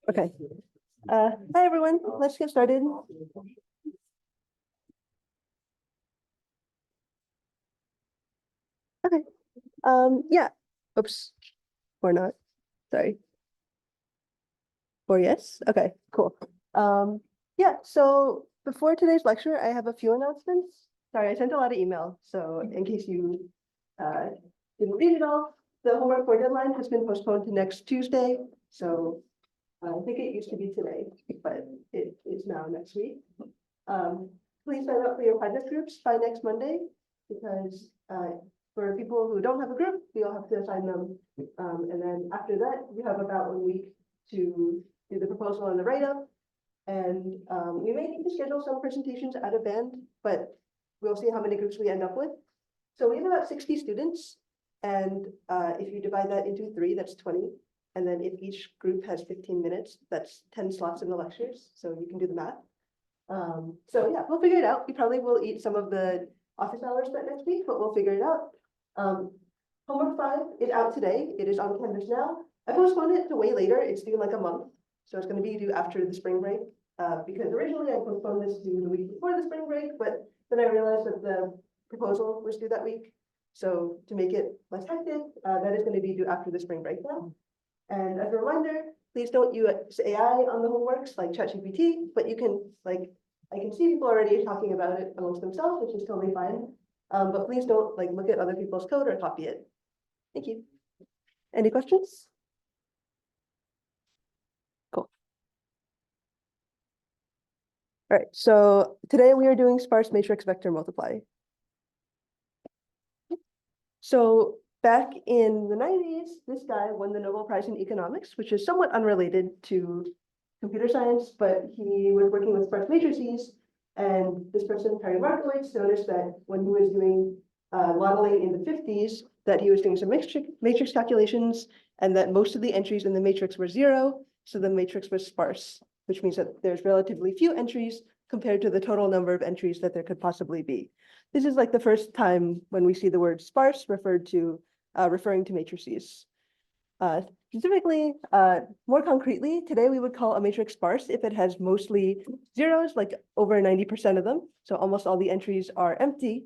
Okay. Hi, everyone. Let's get started. Okay. Yeah. Oops. Or not. Sorry. Or yes. Okay, cool. Yeah, so before today's lecture, I have a few announcements. Sorry, I sent a lot of email, so in case you didn't read it all, the homework core deadline has been postponed to next Tuesday. So I think it used to be today, but it is now next week. Please sign up for your project groups by next Monday, because for people who don't have a group, we'll have to assign them. And then after that, you have about 1 week to do the proposal and the write-up. And we may need to schedule some presentations out of band, but we'll see how many groups we end up with. So we have about 60 students. And if you divide that into 3, that's 20. And then if each group has 15 minutes, that's 10 slots in the lectures. So you can do the math. So yeah, we'll figure it out. We probably will eat some of the office hours that next week, but we'll figure it out. Homework 5 is out today. It is on Canvas now. I postponed it to way later. It's due in like a month. So it's going to be due after the spring break. Because originally I postponed this to the week before the spring break, but then I realized that the proposal was due that week. So to make it less hectic, that is going to be due after the spring break now. And as a reminder, please don't use AI on the homeworks like ChatGPT, but you can, like, I can see people already talking about it amongst themselves, which is totally fine. But please don't like look at other people's code or copy it. Thank you. Any questions? Cool. All right, so today we are doing sparse matrix vector multiply. So back in the 90s, this guy won the Nobel Prize in Economics, which is somewhat unrelated to computer science, but he was working with sparse matrices. And this person, Perry Markowitz, noticed that when he was doing modeling in the 50s, that he was doing some matrix calculations, and that most of the entries in the matrix were 0. So the matrix was sparse, which means that there's relatively few entries compared to the total number of entries that there could possibly be. This is like the first time when we see the word sparse referring to matrices. Specifically, more concretely, today we would call a matrix sparse if it has mostly zeros, like over 90% of them. So almost all the entries are empty.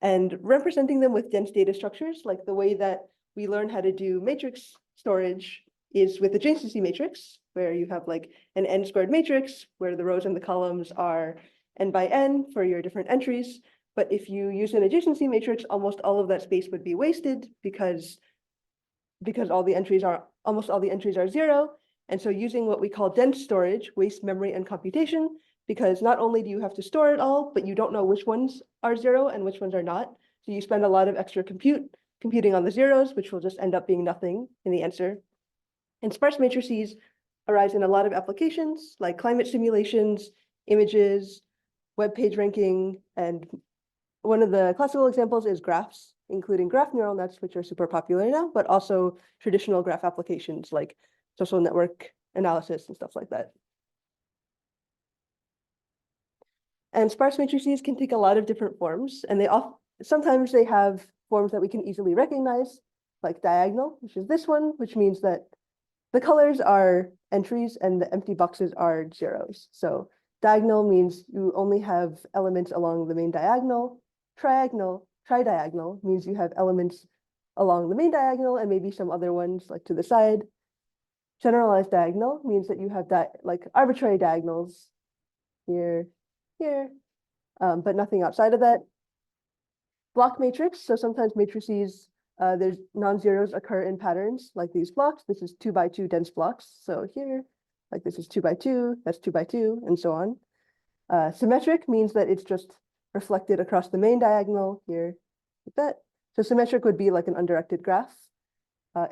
And representing them with dense data structures, like the way that we learn how to do matrix storage is with adjacency matrix, where you have like an n squared matrix, where the rows and the columns are n by n for your different entries. But if you use an adjacency matrix, almost all of that space would be wasted because almost all the entries are 0. And so using what we call dense storage wastes memory and computation, because not only do you have to store it all, but you don't know which ones are 0 and which ones are not. So you spend a lot of extra computing on the zeros, which will just end up being nothing in the answer. And sparse matrices arise in a lot of applications like climate simulations, images, web page ranking, and one of the classical examples is graphs, including graph neural nets, which are super popular now, but also traditional graph applications like social network analysis and stuff like that. And sparse matrices can take a lot of different forms, and sometimes they have forms that we can easily recognize, like diagonal, which is this one, which means that the colors are entries and the empty boxes are zeros. So diagonal means you only have elements along the main diagonal. Tridiagonal means you have elements along the main diagonal and maybe some other ones like to the side. Generalized diagonal means that you have like arbitrary diagonals here, but nothing outside of that. Block matrix, so sometimes matrices, there's non-zeros occur in patterns like these blocks. This is 2 by 2 dense blocks. So here, like this is 2 by 2, that's 2 by 2, and so on. Symmetric means that it's just reflected across the main diagonal here, like that. So symmetric would be like an undirected graph.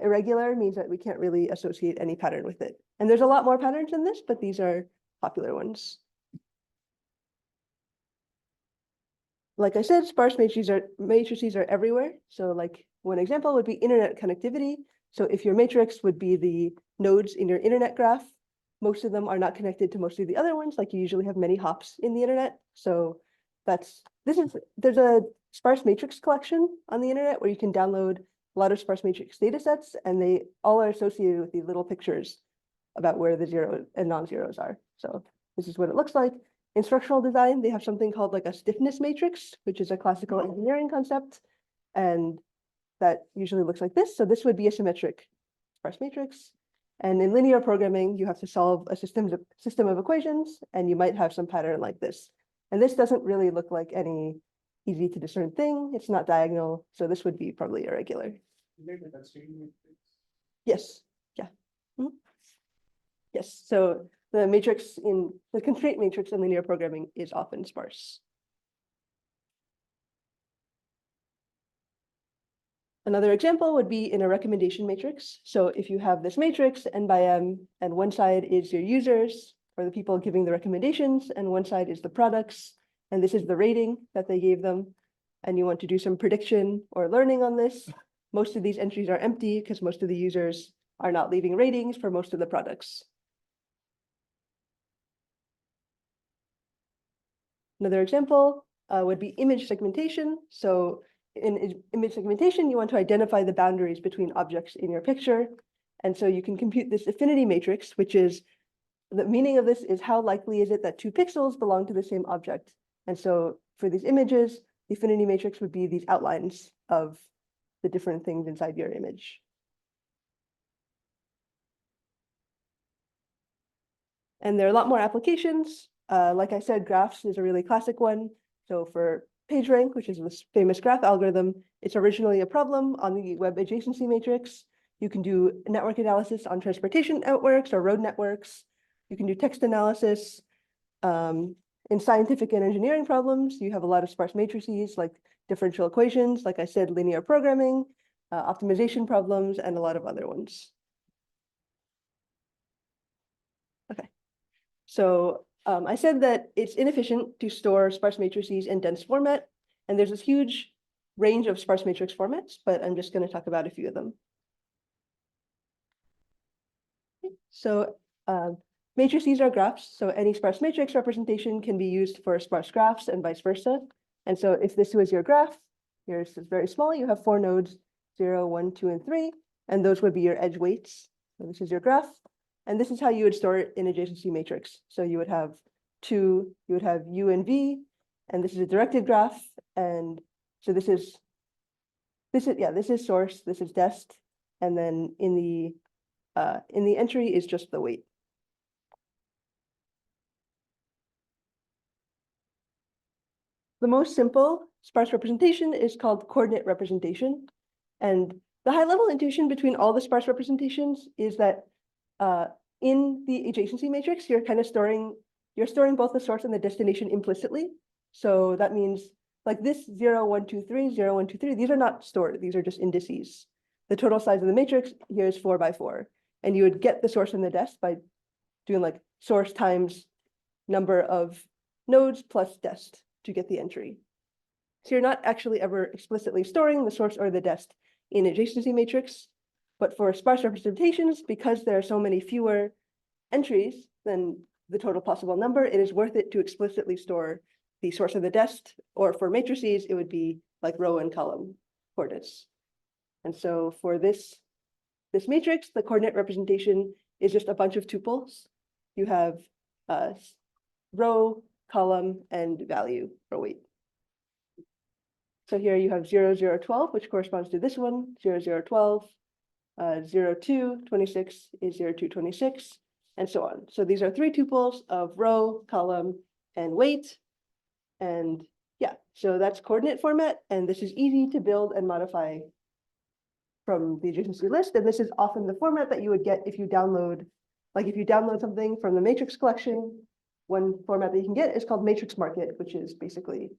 Irregular means that we can't really associate any pattern with it. And there's a lot more patterns in this, but these are popular ones. Like I said, sparse matrices are everywhere. So like one example would be internet connectivity. So if your matrix would be the nodes in your internet graph, most of them are not connected to most of the other ones. Like you usually have many hops in the internet. So there's a sparse matrix collection on the internet where you can download a lot of sparse matrix data sets, and they all are associated with these little pictures about where the zero and non-zeros are. So this is what it looks like. In structural design, they have something called like a stiffness matrix, which is a classical engineering concept. And that usually looks like this. So this would be a symmetric sparse matrix. And in linear programming, you have to solve a system of equations, and you might have some pattern like this. And this doesn't really look like any easy to discern thing. It's not diagonal. So this would be probably irregular. Yes. Yeah. Mm-hmm. Yes. So the matrix in the constraint matrix in linear programming is often sparse. Another example would be in a recommendation matrix. So if you have this matrix n by m, and one side is your users, or the people giving the recommendations, and one side is the products, and this is the rating that they gave them, and you want to do some prediction or learning on this, most of these entries are empty because most of the users are not leaving ratings for most of the products. Another example would be image segmentation. So in image segmentation, you want to identify the boundaries between objects in your picture. And so you can compute this affinity matrix, which is the meaning of this is how likely is it that two pixels belong to the same object. And so for these images, the affinity matrix would be these outlines of the different things inside your image. And there are a lot more applications. Like I said, graphs is a really classic one. So for PageRank, which is this famous graph algorithm, it's originally a problem on the web adjacency matrix. You can do network analysis on transportation networks or road networks. You can do text analysis. In scientific and engineering problems, you have a lot of sparse matrices like differential equations, like I said, linear programming, optimization problems, and a lot of other ones. Okay. So I said that it's inefficient to store sparse matrices in dense format, and there's this huge range of sparse matrix formats, but I'm just going to talk about a few of them. So matrices are graphs, so any sparse matrix representation can be used for sparse graphs and vice versa. And so if this was your graph, yours is very small, you have 4 nodes, 0, 1, 2, and 3, and those would be your edge weights. So this is your graph. And this is how you would store it in adjacency matrix. So you would have you would have U and V, and this is a directed graph. And so this is source, this is dest, and then in the entry is just the weight. The most simple sparse representation is called coordinate representation. And the high level intuition between all the sparse representations is that in the adjacency matrix, you're storing both the source and the destination implicitly. So that means like this 0, 1, 2, 3, 0, 1, 2, 3, these are not stored. These are just indices. The total size of the matrix here is 4 by 4. And you would get the source and the dest by doing like source times number of nodes plus dest to get the entry. So you're not actually ever explicitly storing the source or the dest in adjacency matrix. But for sparse representations, because there are so many fewer entries than the total possible number, it is worth it to explicitly store the source of the dest, or for matrices, it would be like row and column coordinates. And so for this matrix, the coordinate representation is just a bunch of tuples. You have row, column, and value or weight. So here you have 0, 0, 12, which corresponds to this one, 0, 0, 12. 0, 2, 26 is 0, 2, 26, and so on. So these are 3 tuples of row, column, and weight. And yeah, so that's coordinate format. And this is easy to build and modify from the adjacency list. And this is often the format that you would get if you download, something from the matrix collection. One format that you can get is called matrix market, which is basically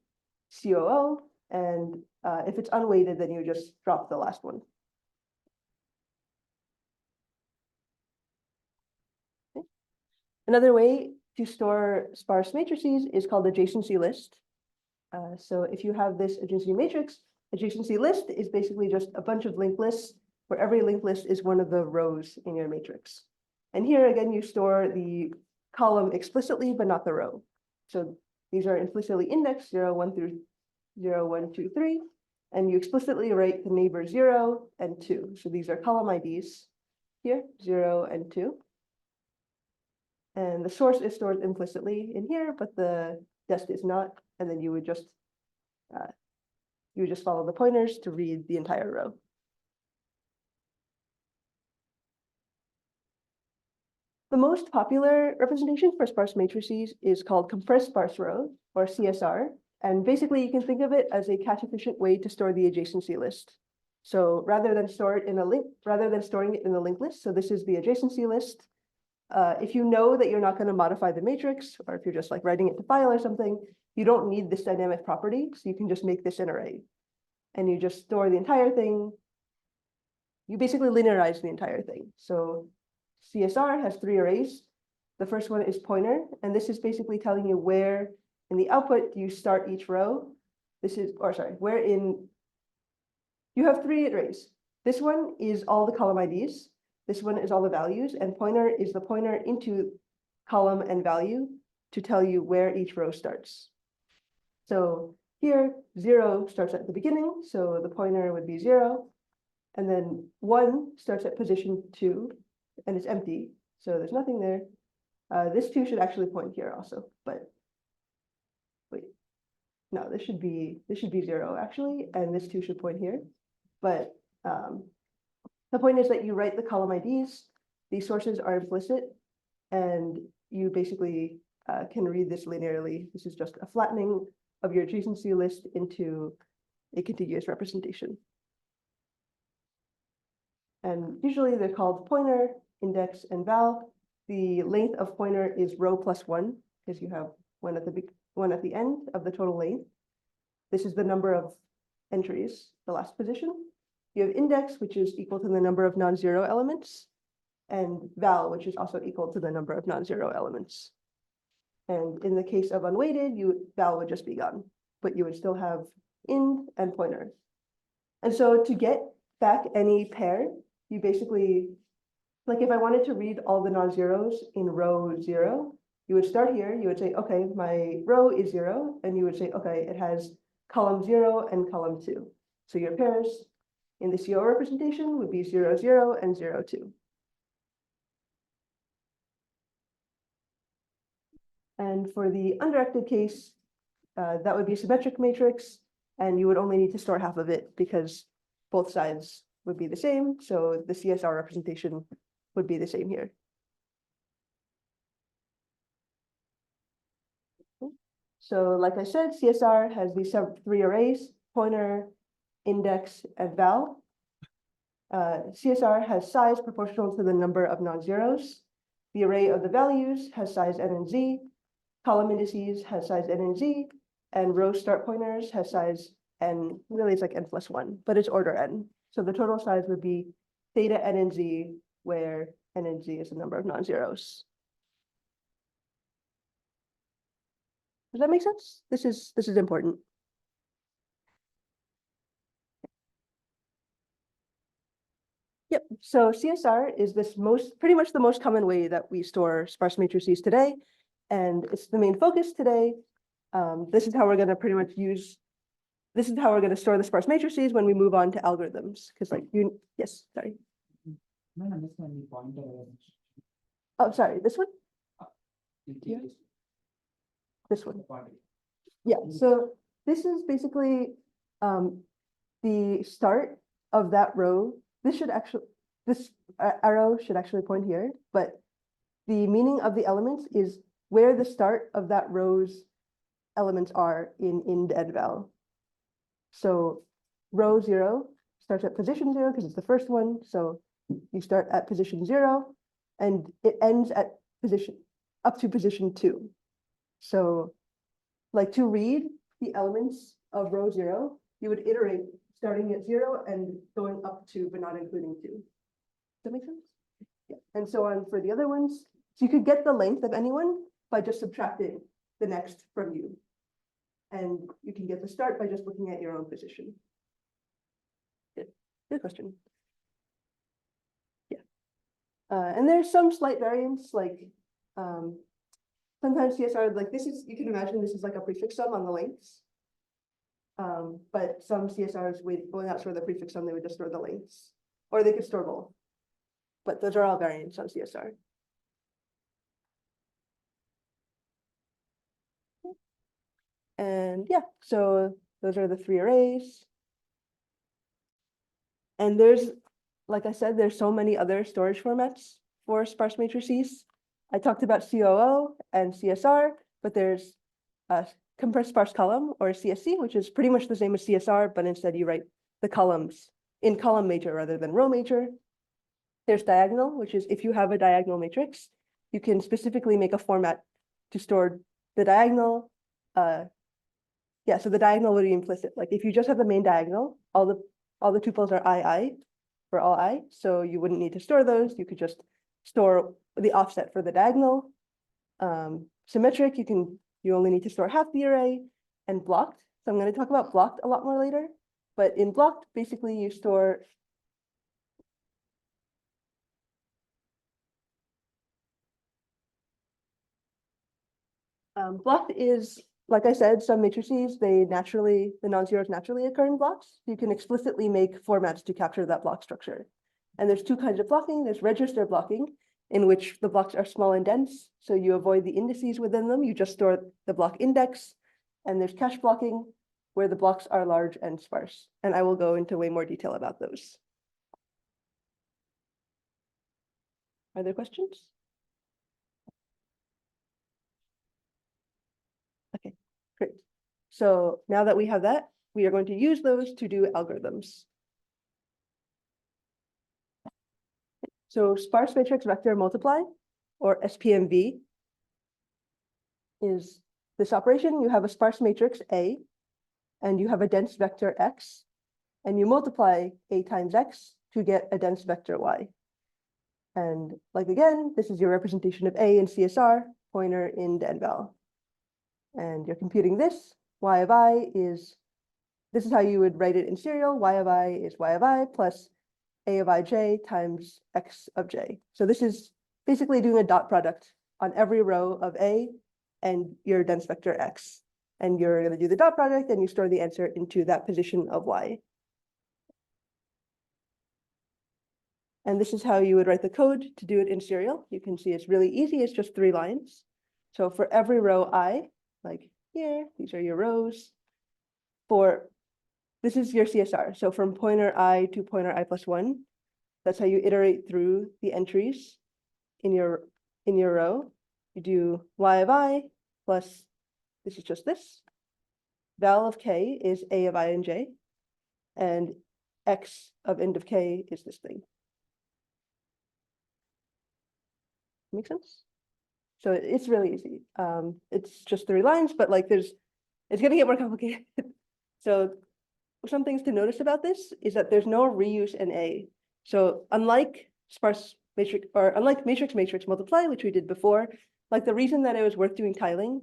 COO. And if it's unweighted, then you just drop the last one. Another way to store sparse matrices is called adjacency list. So if you have this adjacency matrix, adjacency list is basically just a bunch of linked lists where every linked list is one of the rows in your matrix. And here again, you store the column explicitly, but not the row. So these are implicitly indexed 0, 1 through 0, 1, 2, 3. and you explicitly write the neighbor 0 and 2. So these are column IDs here, 0 and 2. And the source is stored implicitly in here, but the dest is not. And then you would just follow the pointers to read the entire row. The most popular representation for sparse matrices is called compressed sparse row, or CSR. And basically, you can think of it as a cache-efficient way to store the adjacency list. So rather than storing it in a linked list, so this is the adjacency list. If you know that you're not going to modify the matrix, or if you're just like writing it to file or something, you don't need this dynamic property. So you can just make this an array, and you just store the entire thing. You basically linearize the entire thing. So CSR has 3 arrays. The first one is pointer, and this is basically telling you where in the output you start each row. You have 3 arrays. This one is all the column IDs. This one is all the values, and pointer is the pointer into column and value to tell you where each row starts. So here, 0 starts at the beginning, so the pointer would be 0. And then 1 starts at position 2, and it's empty, so there's nothing there. This 2 should actually point here also, but wait, no, this should be 0 actually, and this 2 should point here. But the point is that you write the column IDs, these sources are implicit, and you basically can read this linearly. This is just a flattening of your adjacency list into a contiguous representation. And usually they're called pointer, index, and val. The length of pointer is row plus 1, because you have one at the end of the total length. This is the number of entries, the last position. You have index, which is equal to the number of non-zero elements, and val, which is also equal to the number of non-zero elements. And in the case of unweighted, val would just be gone, but you would still have ind and pointer. And so to get back any pair, you basically, like if I wanted to read all the non-zeros in row 0, you would start here, you would say, okay, my row is 0, and you would say, okay, it has column 0 and column 2. So your pairs in the CO representation would be 0, 0, and 0, 2. And for the undirected case, that would be a symmetric matrix, and you would only need to store half of it because both sides would be the same. So the CSR representation would be the same here. So like I said, CSR has these 3 arrays, pointer, index, and val. CSR has size proportional to the number of non-zeros. The array of the values has size n and z. Column indices has size n and z. And row start pointers has size n, really it's like n plus 1, but it's order n. So the total size would be theta n and z, where n and z is the number of non-zeros. Does that make sense? This is important. Yep. So CSR is pretty much the most common way that we store sparse matrices today, and it's the main focus today. This is how we're going to store the sparse matrices when we move on to algorithms. Because yes, sorry. No, understand the pointer. Oh, sorry, this one? Yeah. This one. Yeah, so this is basically the start of that row. This arrow should actually point here, but the meaning of the elements is where the start of that row's elements are in ind and val. So row 0 starts at position 0 because it's the first one. So you start at position 0 and it ends at up to position 2. So like to read the elements of row 0, you would iterate starting at 0 and going up to, but not including 2. Does that make sense? Yeah. And so on for the other ones. So you could get the length of anyone by just subtracting the next from you. And you can get the start by just looking at your own position. Good question. Yeah. And there's some slight variance, like sometimes CSR, like you can imagine this is like a prefix sum on the lengths. But some CSRs will not store the prefix sum, they would just store the lengths, or they could store both. But those are all variants on CSR. And yeah, so those are the three arrays. And there's, like I said, there's so many other storage formats for sparse matrices. I talked about COO and CSR, but there's a compressed sparse column, or CSC, which is pretty much the same as CSR, but instead you write the columns in column major rather than row major. There's diagonal, which is if you have a diagonal matrix, you can specifically make a format to store the diagonal. Yeah, so the diagonal would be implicit. Like if you just have the main diagonal, all the tuples are I for all I, so you wouldn't need to store those. You could just store the offset for the diagonal. Symmetric, you only need to store half the array, and blocked. So I'm going to talk about blocked a lot more later. But in blocked, basically you store blocked is, like I said, some matrices, the non-zeros naturally occur in blocks. You can explicitly make formats to capture that block structure. And there's two kinds of blocking. There's register blocking, in which the blocks are small and dense, so you avoid the indices within them. You just store the block index. And there's cache blocking, where the blocks are large and sparse. And I will go into way more detail about those. Are there questions? Okay, great. So now that we have that, we are going to use those to do algorithms. So sparse matrix vector multiply, or SPMV, is this operation. You have a sparse matrix A, and you have a dense vector X, and you multiply A times X to get a dense vector Y. And like again, this is your representation of A in CSR, pointer, int, and val. And you're computing this. Y of I is, this is how you would write it in serial. Y of I is Y of I plus A of ij times X of j. So this is basically doing a dot product on every row of A and your dense vector X. And you're going to do the dot product and you store the answer into that position of Y. And this is how you would write the code to do it in serial. You can see it's really easy. It's just 3 lines. So for every row I, like here, these are your rows. This is your CSR. So from pointer I to pointer I plus 1, that's how you iterate through the entries in your row. You do Y of I plus, this is just this. Val of K is A of I and J. And X of int of K is this thing. Make sense? So it's really easy. It's just 3 lines, but like it's gonna get more complicated. So some things to notice about this is that there's no reuse in A. So unlike sparse matrix, or unlike matrix multiply, which we did before, like the reason that it was worth doing tiling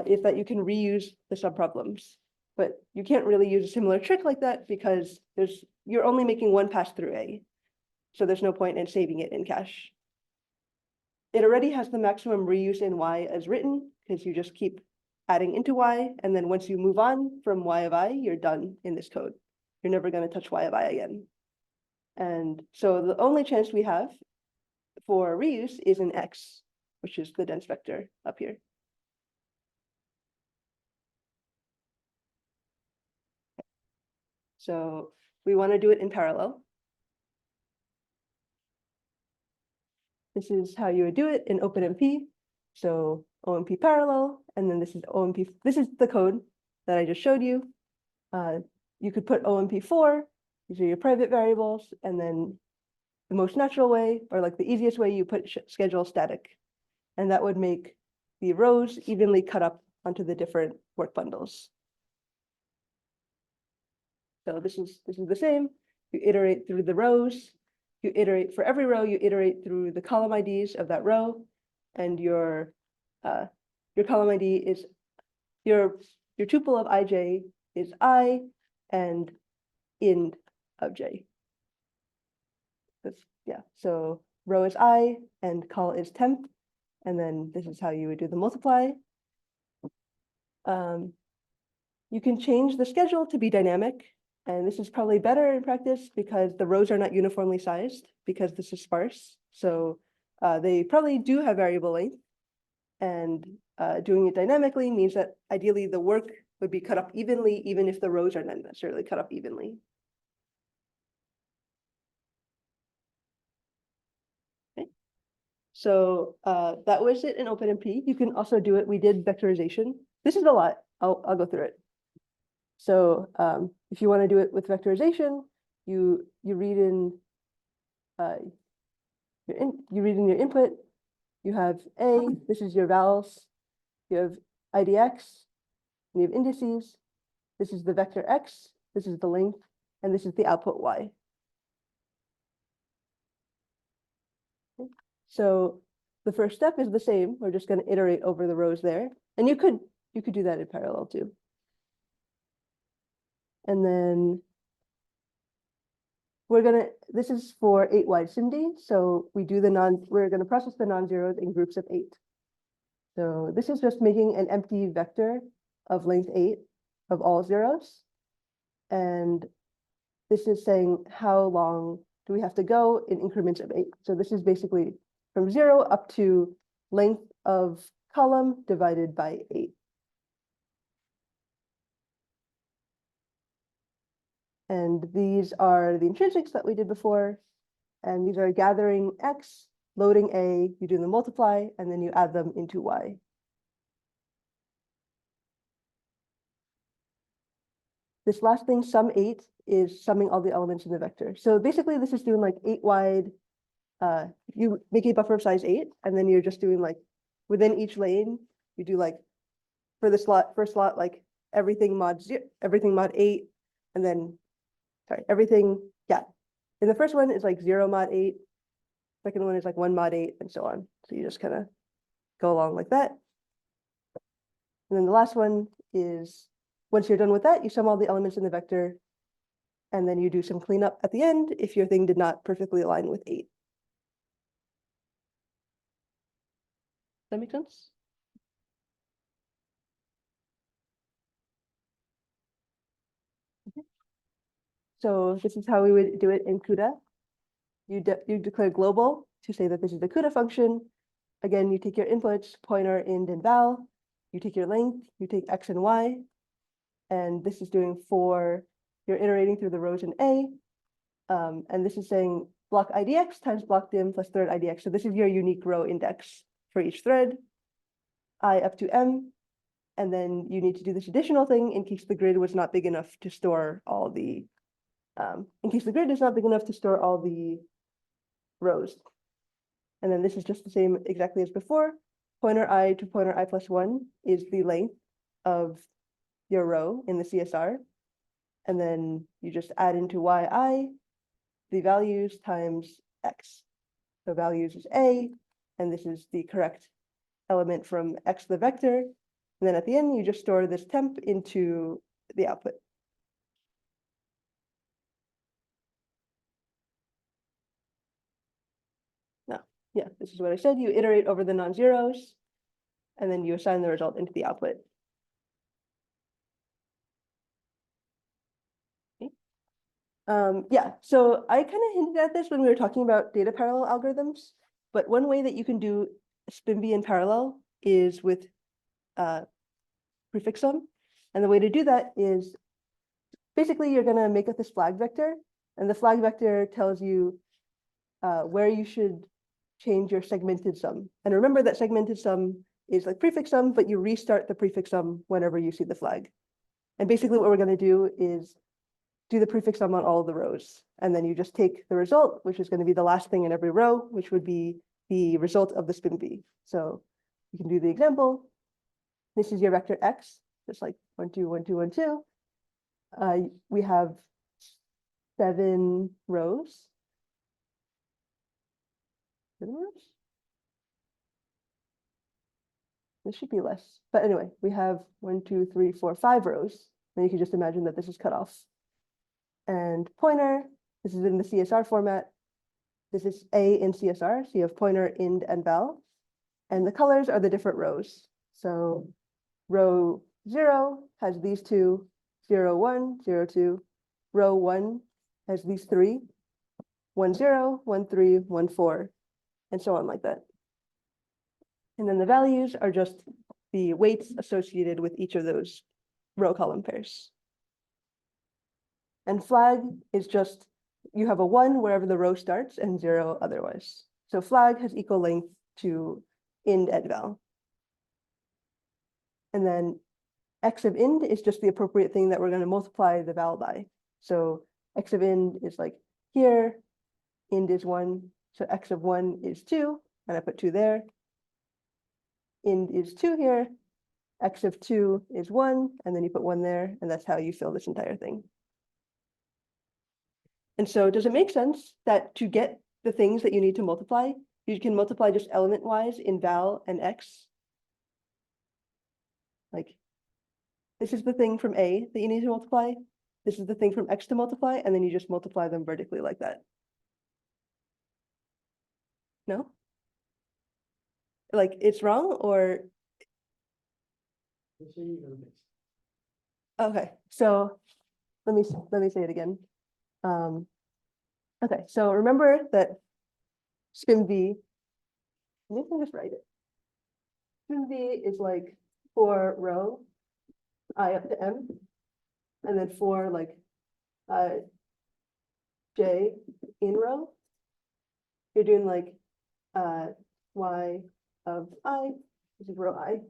is that you can reuse the subproblems. But you can't really use a similar trick like that because you're only making one pass through A. So there's no point in saving it in cache. It already has the maximum reuse in Y as written, because you just keep adding into Y, and then once you move on from Y of I, you're done in this code. You're never going to touch Y of I again. And so the only chance we have for reuse is in X, which is the dense vector up here. So we want to do it in parallel. This is how you would do it in OpenMP. So OMP parallel, and then this is OMP. This is the code that I just showed you. You could put OMP4, these are your private variables, and then the most natural way, or like the easiest way, you put schedule static. And that would make the rows evenly cut up onto the different work bundles. So this is the same. You iterate through the rows. You iterate for every row, you iterate through the column IDs of that row, and your column ID is your tuple of ij is I, and int of j. Yeah, so row is I and col is temp, and then this is how you would do the multiply. You can change the schedule to be dynamic. And this is probably better in practice because the rows are not uniformly sized because this is sparse. So they probably do have variable length. And doing it dynamically means that ideally the work would be cut up evenly, even if the rows are not necessarily cut up evenly. Okay. So that was it in OpenMP. You can also do it. We did vectorization. This is a lot. I'll go through it. So if you want to do it with vectorization, you read in your input. You have A. This is your vowels. You have IDX. And you have indices. This is the vector X. This is the length, and this is the output Y. Okay. So the first step is the same. We're just going to iterate over the rows there, and you could do that in parallel too. And then this is for 8 wide SIMD. So we're going to process the non-zeros in groups of 8. So this is just making an empty vector of length 8 of all zeros. And this is saying how long do we have to go in increments of 8. So this is basically from 0 up to length of column divided by 8. And these are the intrinsics that we did before. And these are gathering X, loading A, you do the multiply, and then you add them into Y. This last thing, sum 8, is summing all the elements in the vector. So basically this is doing like 8 wide, you make a buffer of size 8, and then you're just doing like, within each lane, you do like, for the first slot, like everything mod 8, and then, sorry, everything, yeah. In the first one is like 0 mod 8, second one is like 1 mod 8, and so on. So you just kind of go along like that. And then the last one is, once you're done with that, you sum all the elements in the vector, and then you do some cleanup at the end if your thing did not perfectly align with 8. Does that make sense? Okay. So this is how we would do it in CUDA. You declare global to say that this is the CUDA function. Again, you take your inputs, pointer, int, and val. You take your length, you take X and Y. And this is doing you're iterating through the rows in A. And this is saying block IDX times block dim plus thread IDX. So this is your unique row index for each thread, I up to M. And then you need to do this additional thing in case the grid was not big enough to store all the, in case the grid is not big enough to store all the rows. And then this is just the same exactly as before. Pointer I to pointer I plus 1 is the length of your row in the CSR. And then you just add into yi the values times x. So values is A, and this is the correct element from X the vector. And then at the end, you just store this temp into the output. Now, yeah, this is what I said. You iterate over the non-zeros, and then you assign the result into the output. Okay. Yeah, so I kind of hinted at this when we were talking about data parallel algorithms, but one way that you can do SPIMB in parallel is with prefix sum. And the way to do that is basically you're going to make up this flag vector, and the flag vector tells you where you should change your segmented sum. And remember that segmented sum is like prefix sum, but you restart the prefix sum whenever you see the flag. And basically what we're going to do is do the prefix sum on all of the rows. And then you just take the result, which is going to be the last thing in every row, which would be the result of the SPIMB. So you can do the example. This is your vector X, just like 1, 2, 1, 2, 1, 2. We have 7 rows. 7 rows? This should be less. But anyway, we have 1, 2, 3, 4, 5 rows. And you can just imagine that this is cut off. And pointer, this is in the CSR format. This is A in CSR. So you have pointer, int, and val. And the colors are the different rows. So row 0 has these two, 0, 1, 0, 2. Row 1 has these three, 1, 0, 1, 3, 1, 4, and so on like that. And then the values are just the weights associated with each of those row column pairs. And flag is just, you have a 1 wherever the row starts and 0 otherwise. So flag has equal length to ind et val. And then x of ind is just the appropriate thing that we're going to multiply the val by. So x of ind is like here, ind is 1, so x of 1 is 2, and I put 2 there. Ind is 2 here, x of 2 is 1, and then you put 1 there, and that's how you fill this entire thing. And so does it make sense that to get the things that you need to multiply, you can multiply just element-wise in val and x? Like, this is the thing from A that you need to multiply. This is the thing from X to multiply, and then you just multiply them vertically like that. No? Like, it's wrong, or? Okay, so let me say it again. Okay, so remember that spin V, maybe I can just write it. Spin V is like for row I up to M, and then for like J in row, you're doing like Y of I, this is row I,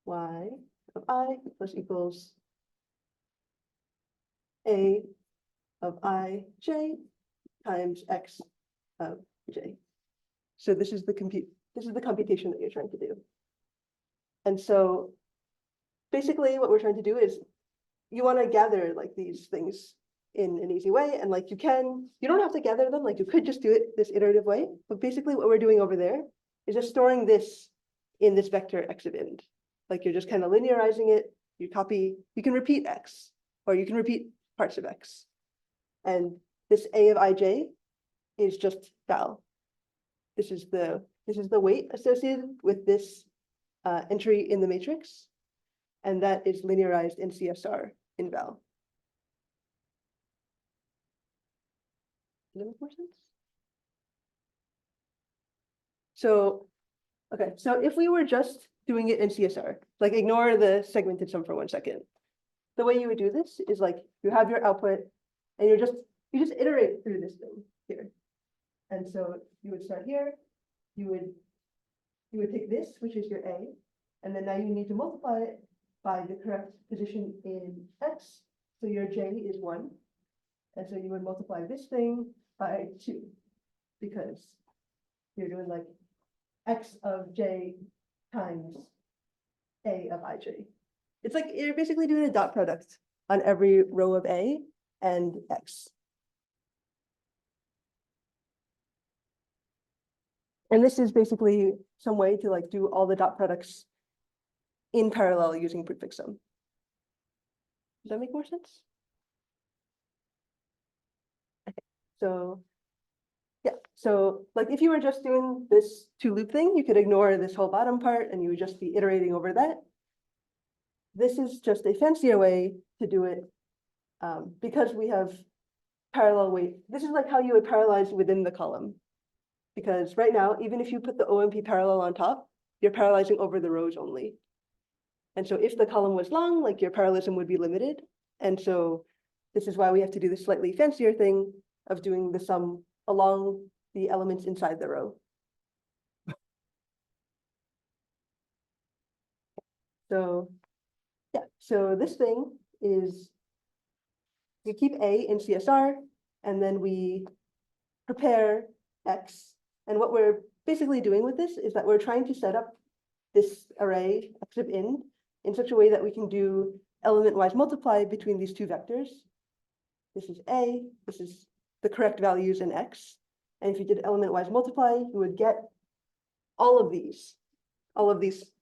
Y of I plus equals A of I J times X of J. So this is the computation that you're trying to do. And so basically what we're trying to do is you want to gather like these things in an easy way, and like you don't have to gather them, like you could just do it this iterative way, but basically what we're doing over there is just storing this in this vector x of ind. Like you're just kind of linearizing it, you can repeat x, or you can repeat parts of x. And this A of ij is just val. This is the weight associated with this entry in the matrix, and that is linearized in CSR in val. Does that make more sense? So, okay, so if we were just doing it in CSR, like ignore the segmented sum for 1 second. The way you would do this is like you have your output and you just iterate through this thing here. And so you would start here, you would take this, which is your A, and then now you need to multiply it by the correct position in X. So your J is 1. And so you would multiply this thing by 2, because you're doing like X of J times A of ij. It's like you're basically doing a dot product on every row of A and X. And this is basically some way to like do all the dot products in parallel using prefix sum. Does that make more sense? Okay, so yeah, so like if you were just doing this two loop thing, you could ignore this whole bottom part and you would just be iterating over that. This is just a fancier way to do it because we have parallel weight. This is like how you would parallelize within the column. Because right now, even if you put the OMP parallel on top, you're parallelizing over the rows only. And so if the column was long, like your parallelism would be limited. And so this is why we have to do this slightly fancier thing of doing the sum along the elements inside the row. So yeah, so this thing is we keep A in CSR, and then we prepare X. And what we're basically doing with this is that we're trying to set up this array X of ind in such a way that we can do element-wise multiply between these two vectors. This is A, this is the correct values in X. And if you did element-wise multiply, you would get all of these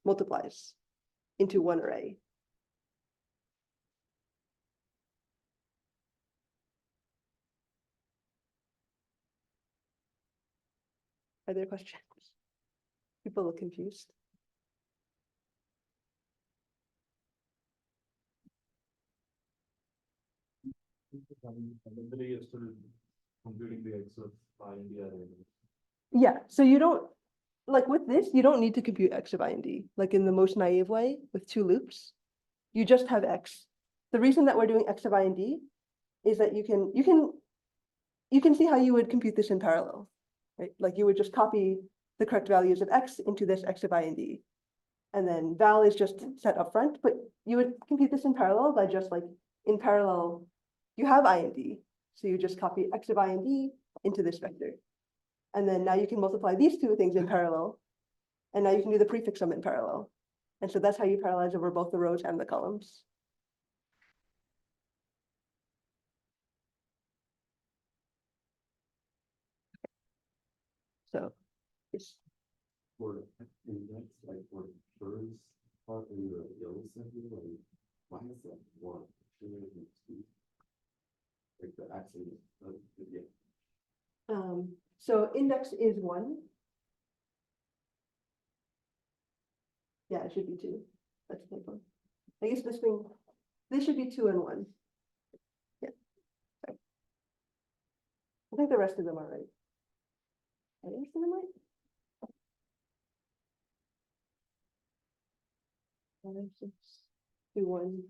multiplies into one array. Are there questions? People look confused. Everybody is still computing the X of I in the array. Yeah, so you don't, like with this, you don't need to compute X of I and D, like in the most naive way with two loops. You just have X. The reason that we're doing X of I and D is that you can see how you would compute this in parallel, right? Like you would just copy the correct values of X into this X of I and D. And then val is just set up front, but you would compute this in parallel by just like in parallel, you have I and D. So you just copy X of I and D into this vector. And then now you can multiply these two things in parallel. And now you can do the prefix sum in parallel. And so that's how you parallelize over both the rows and the columns. So yes. For index, like for first part in the yellow symbol, like why is that one? Shouldn't it be two? Like the accent of the So index is 1. Yeah, it should be 2. That's the one. I guess this should be 2 and 1. Yeah. Sorry. I think the rest of them are right. Are the rest of them right? 5, 6, 2, 1.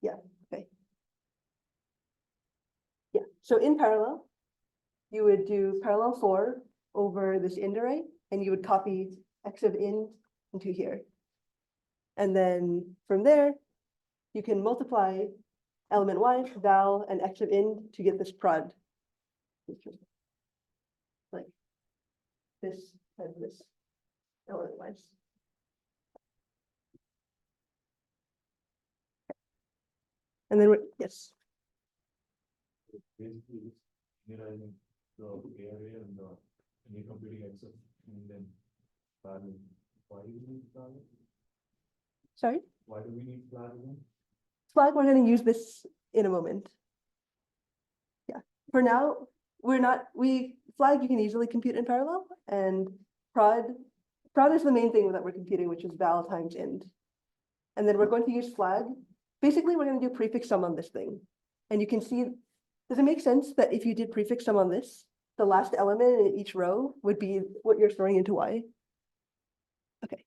Yeah, okay. Yeah, so in parallel, you would do parallel 4 over this ind array, and you would copy X of ind into here. And then from there, you can multiply element y, val, and X of ind to get this prod. Like this and this element wise. And then, yes. basically just generalizing the area and you're computing X of and then parallel. Why do we need parallel? Sorry? Why do we need flag again? Flag, we're going to use this in a moment. Yeah, for now, flag you can easily compute in parallel, and prod is the main thing that we're computing, which is val times ind. And then we're going to use flag. Basically, we're going to do prefix sum on this thing. And you can see, does it make sense that if you did prefix sum on this, the last element in each row would be what you're storing into y? Okay.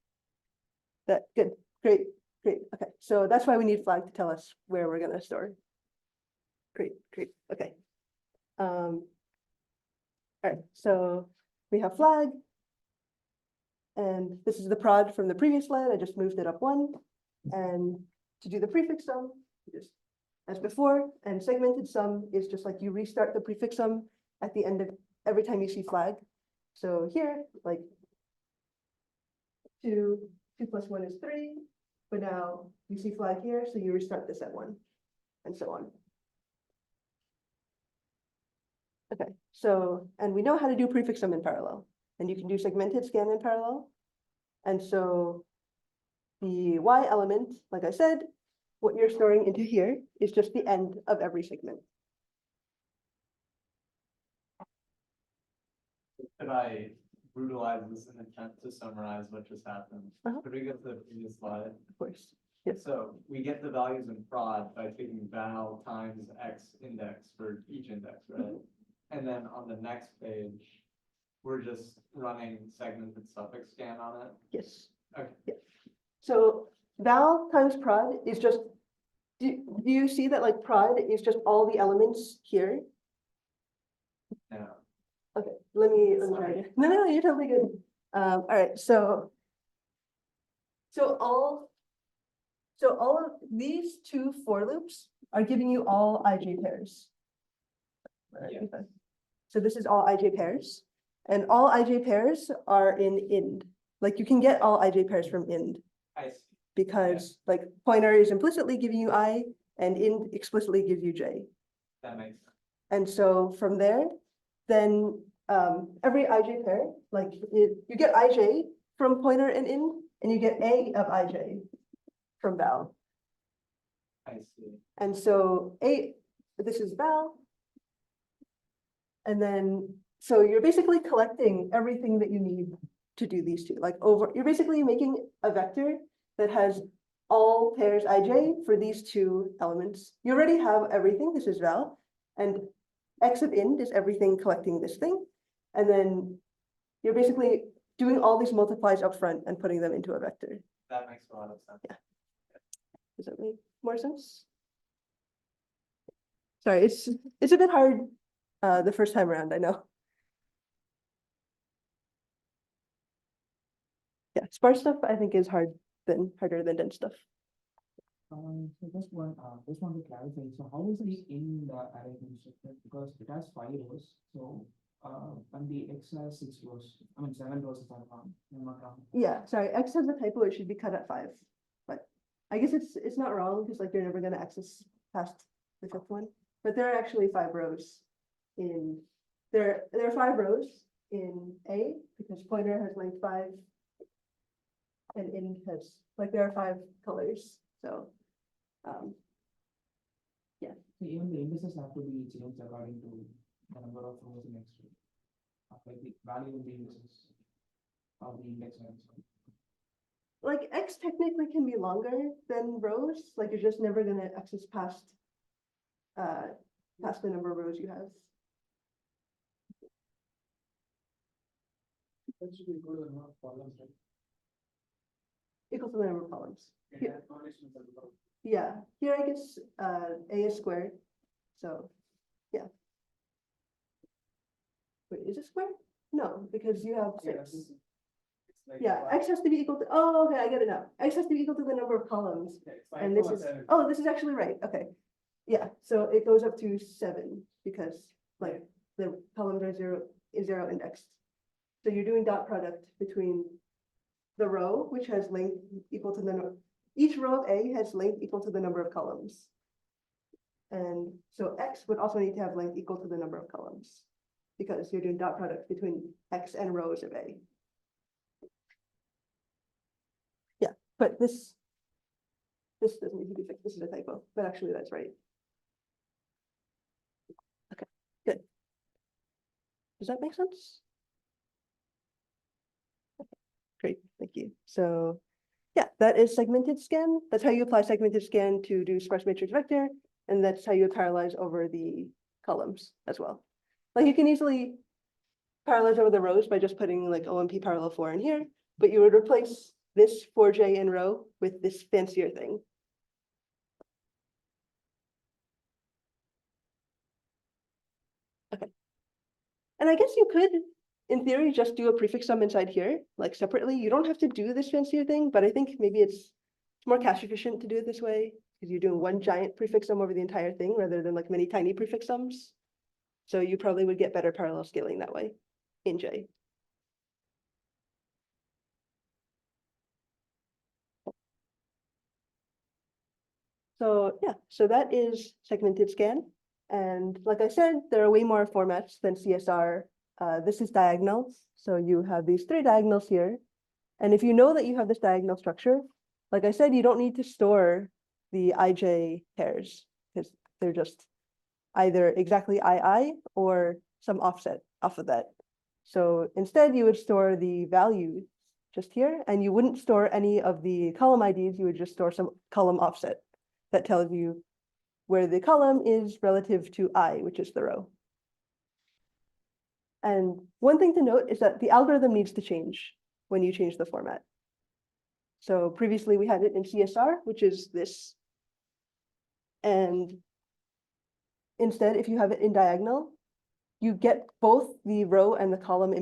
Good, great. Okay, so that's why we need flag to tell us where we're going to store. Great. Okay. All right, so we have flag. And this is the prod from the previous line. I just moved it up 1. And to do the prefix sum, just as before, and segmented sum is just like you restart the prefix sum at the end of every time you see flag. So here, like 2 plus 1 is 3. But now you see flag here, so you restart this at 1, and so on. Okay, so, and we know how to do prefix sum in parallel, and you can do segmented scan in parallel. And so the y element, like I said, what you're storing into here is just the end of every segment. Could I brutalize this in attempt to summarize what just happened? Uh-huh. Could we go to the previous slide? Of course. Yes. So we get the values in prod by taking val times x index for each index, right? And then on the next page, we're just running segmented suffix scan on it. Yes. Okay. Yeah. So val times prod is just, do you see that like prod is just all the elements here? Yeah. Okay, let me try Sorry. again. No, you're totally good. All right, so all of these 2 for loops are giving you all ij pairs. Yeah. Okay. So this is all ij pairs, and all ij pairs are in ind. Like you can get all ij pairs from ind I see. because like pointer is implicitly giving you I, and ind explicitly gives you j. That makes sense. And so from there, then every ij pair, like you get ij from pointer and ind, and you get a of ij from val. I see. And so this is val. And then, so you're basically collecting everything that you need to do these two. You're basically making a vector that has all pairs ij for these 2 elements. You already have everything. This is val. And X of ind is everything collecting this thing. And then you're basically doing all these multiplies up front and putting them into a vector. That makes a lot of sense. Yeah. Does that make more sense? Sorry, it's a bit hard the first time around, I know. Yeah, sparse stuff I think is harder than dense stuff. So just want to clarify, so how is the in the array constructed? Because it has 5 rows, so, and the X has 6 rows, I mean 7 rows if I'm not wrong. Yeah, sorry, X has a typo, it should be cut at 5. But I guess it's not wrong, because like you're never gonna access past the 5th one. But there are actually 5 rows in, there are 5 rows in A, because pointer has length 5. And int has, like there are 5 colors, so. So even the indices have to be changed according to the number of rows in X. Like the value of the indices of the index and so on. Like X technically can be longer than rows, like you're just never gonna access past the number of rows you have. That should be equal to the number of columns, right? Equal to the number of columns. Yeah, correlation is about. Yeah, here I guess A is squared, so, yeah. Wait, is it squared? No, because you have 6. Yeah, X has to be equal to, oh, okay, I get it now. X has to be equal to the number of columns. And this is, oh, this is actually right, okay. Yeah, so it goes up to 7 because like the columns are 0 indexed. So you're doing dot product between the row, which has length equal to the, each row of A has length equal to the number of columns. And so X would also need to have length equal to the number of columns because you're doing dot product between X and rows of A. Yeah, but this doesn't need to be fixed. This is a typo, but actually that's right. Okay, good. Does that make sense? Okay, great, thank you. So yeah, that is segmented scan. That's how you apply segmented scan to do sparse matrix vector. And that's how you parallelize over the columns as well. Like you can easily parallelize over the rows by just putting like OMP parallel 4 in here, but you would replace this 4J in row with this fancier thing. Okay. And I guess you could, in theory, just do a prefix sum inside here, like separately. You don't have to do this fancier thing, but I think maybe it's more cache efficient to do it this way because you're doing one giant prefix sum over the entire thing rather than like many tiny prefix sums. So you probably would get better parallel scaling that way in J. So yeah, so that is segmented scan. And like I said, there are way more formats than CSR. This is diagonal. So you have these 3 diagonals here. And if you know that you have this diagonal structure, like I said, you don't need to store the IJ pairs because they're just either exactly II or some offset off of that. So instead you would store the values just here and you wouldn't store any of the column IDs, you would just store some column offset that tells you where the column is relative to I, which is the row. And one thing to note is that the algorithm needs to change when you change the format. So previously we had it in CSR, which is this. And instead, if you have it in diagonal, you get both the row and the column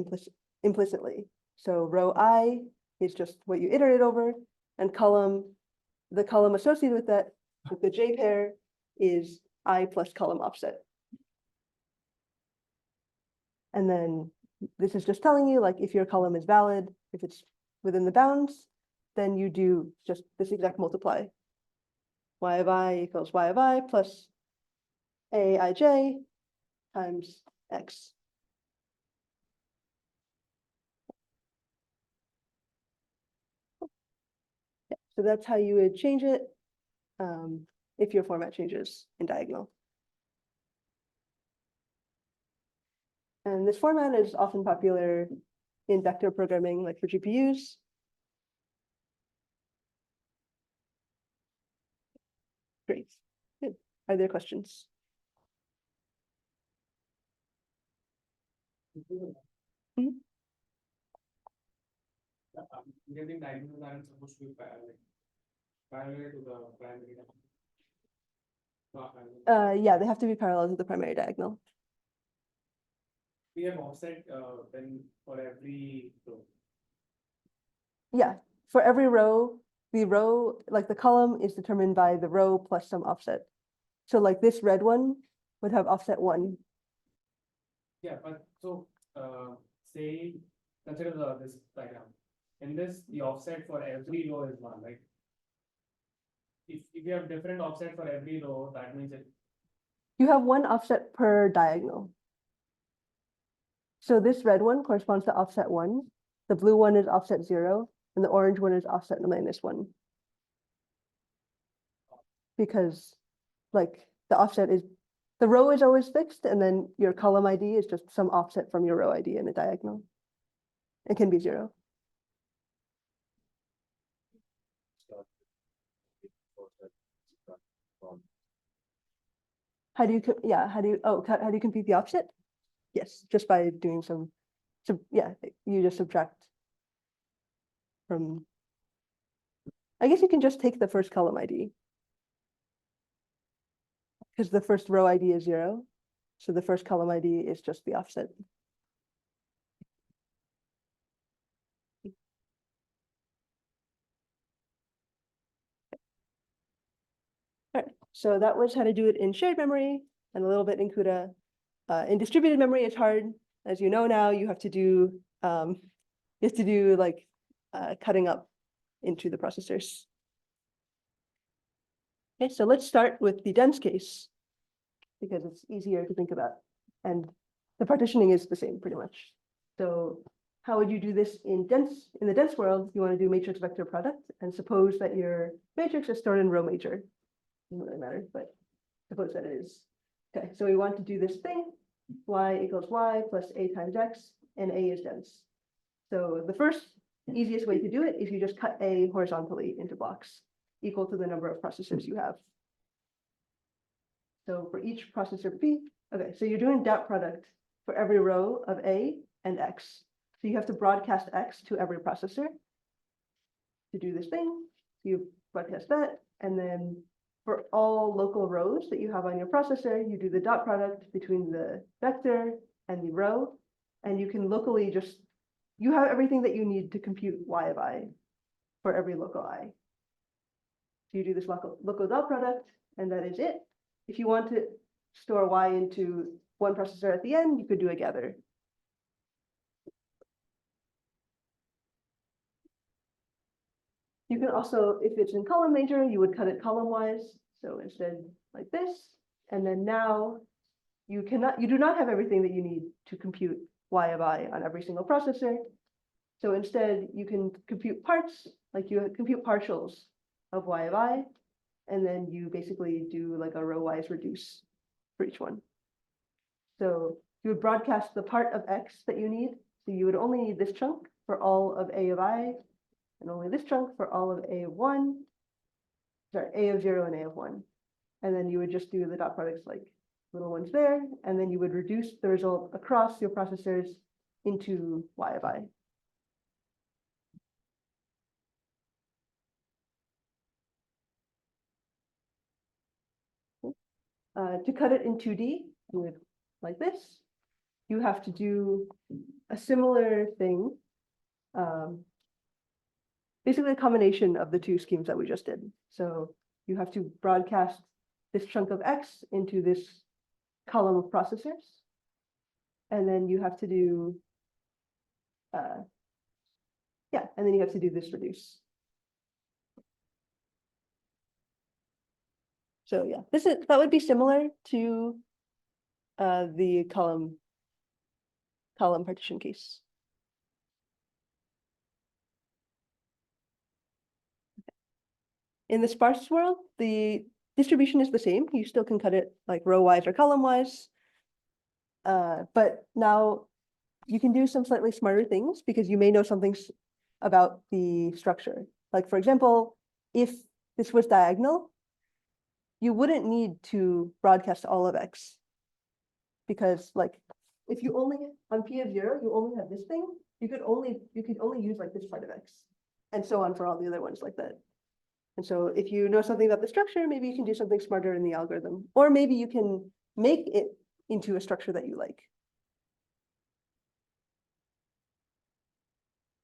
implicitly. So row I is just what you iterate over, and the column associated with that, with the J pair, is I plus column offset. And then this is just telling you, like, if your column is valid, if it's within the bounds, then you do just this exact multiply. Y of I equals Y of I plus Aij times X. Yeah, so that's how you would change it if your format changes in diagonal. And this format is often popular in vector programming, like for GPUs. Great. Good. Are there questions? Mhm. Getting diagonals aren't supposed to be parallel to the primary. Yeah, they have to be parallel to the primary diagonal. We have offset then for every row. Yeah, for every row, the row, like the column is determined by the row plus some offset. So like this red one would have offset 1. Yeah, but so say consider this diagram. In this, the offset for every row is 1, right? If you have different offset for every row, that means it. You have 1 offset per diagonal. So this red one corresponds to offset 1, the blue one is offset 0, and the orange one is offset -1. Because like the offset is, the row is always fixed, and then your column ID is just some offset from your row ID in a diagonal. It can be 0. How do you, yeah, how do you compute the offset? Yes, just by doing some, yeah, you just subtract from, I guess you can just take the first column ID. Because the first row ID is 0. So the first column ID is just the offset. All right, so that was how to do it in shared memory and a little bit in CUDA. In distributed memory, it's hard. As you know now, you have to do like cutting up into the processors. Okay, so let's start with the dense case because it's easier to think about. And the partitioning is the same pretty much. So how would you do this in the dense world? You want to do matrix vector product and suppose that your matrix is stored in row major. Doesn't really matter, but suppose that it is. Okay, so we want to do this thing, y equals y plus a times x, and a is dense. So the first easiest way to do it is you just cut a horizontally into blocks equal to the number of processors you have. So for each processor P, okay, so you're doing dot product for every row of A and X. So you have to broadcast X to every processor to do this thing. So you broadcast that, and then for all local rows that you have on your processor, you do the dot product between the vector and the row, and you can locally just, you have everything that you need to compute y of I for every local I. So you do this local dot product, and that is it. If you want to store y into one processor at the end, you could do a gather. You can also, if it's in column major, you would cut it column wise. So instead like this, and then now you do not have everything that you need to compute y of I on every single processor. So instead you can compute parts, like you compute partials of y of I, and then you basically do like a row-wise reduce for each one. So you would broadcast the part of X that you need. So you would only need this chunk for all of A of I, and only this chunk for all of A of 1, sorry, A of 0 and A of 1. And then you would just do the dot products like little ones there, and then you would reduce the result across your processors into Y of I. To cut it in 2D, you would like this. You have to do a similar thing. Basically a combination of the two schemes that we just did. So you have to broadcast this chunk of X into this column of processors. And then you have to do, yeah, and then you have to do this reduce. So yeah, that would be similar to the column partition case. In the sparse world, the distribution is the same. You still can cut it like row-wise or column-wise. But now you can do some slightly smarter things because you may know something about the structure. Like for example, if this was diagonal, you wouldn't need to broadcast all of X because like if you only, on P of 0, you only have this thing, you could only use like this part of X. And so on for all the other ones like that. And so if you know something about the structure, maybe you can do something smarter in the algorithm, or maybe you can make it into a structure that you like.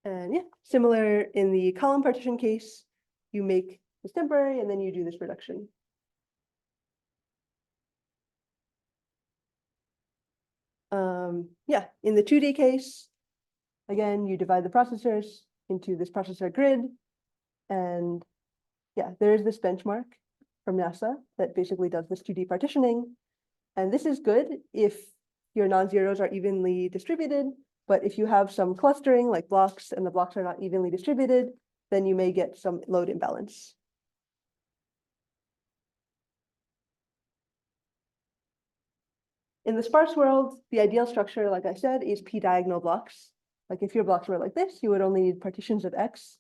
And yeah, similar in the column partition case, you make this temporary and then you do this reduction. Yeah, in the 2D case, again, you divide the processors into this processor grid. And yeah, there's this benchmark from NASA that basically does this 2D partitioning. And this is good if your non-zeros are evenly distributed, but if you have some clustering like blocks and the blocks are not evenly distributed, then you may get some load imbalance. In the sparse world, the ideal structure, like I said, is p-diagonal blocks. Like if your blocks were like this, you would only need partitions of X.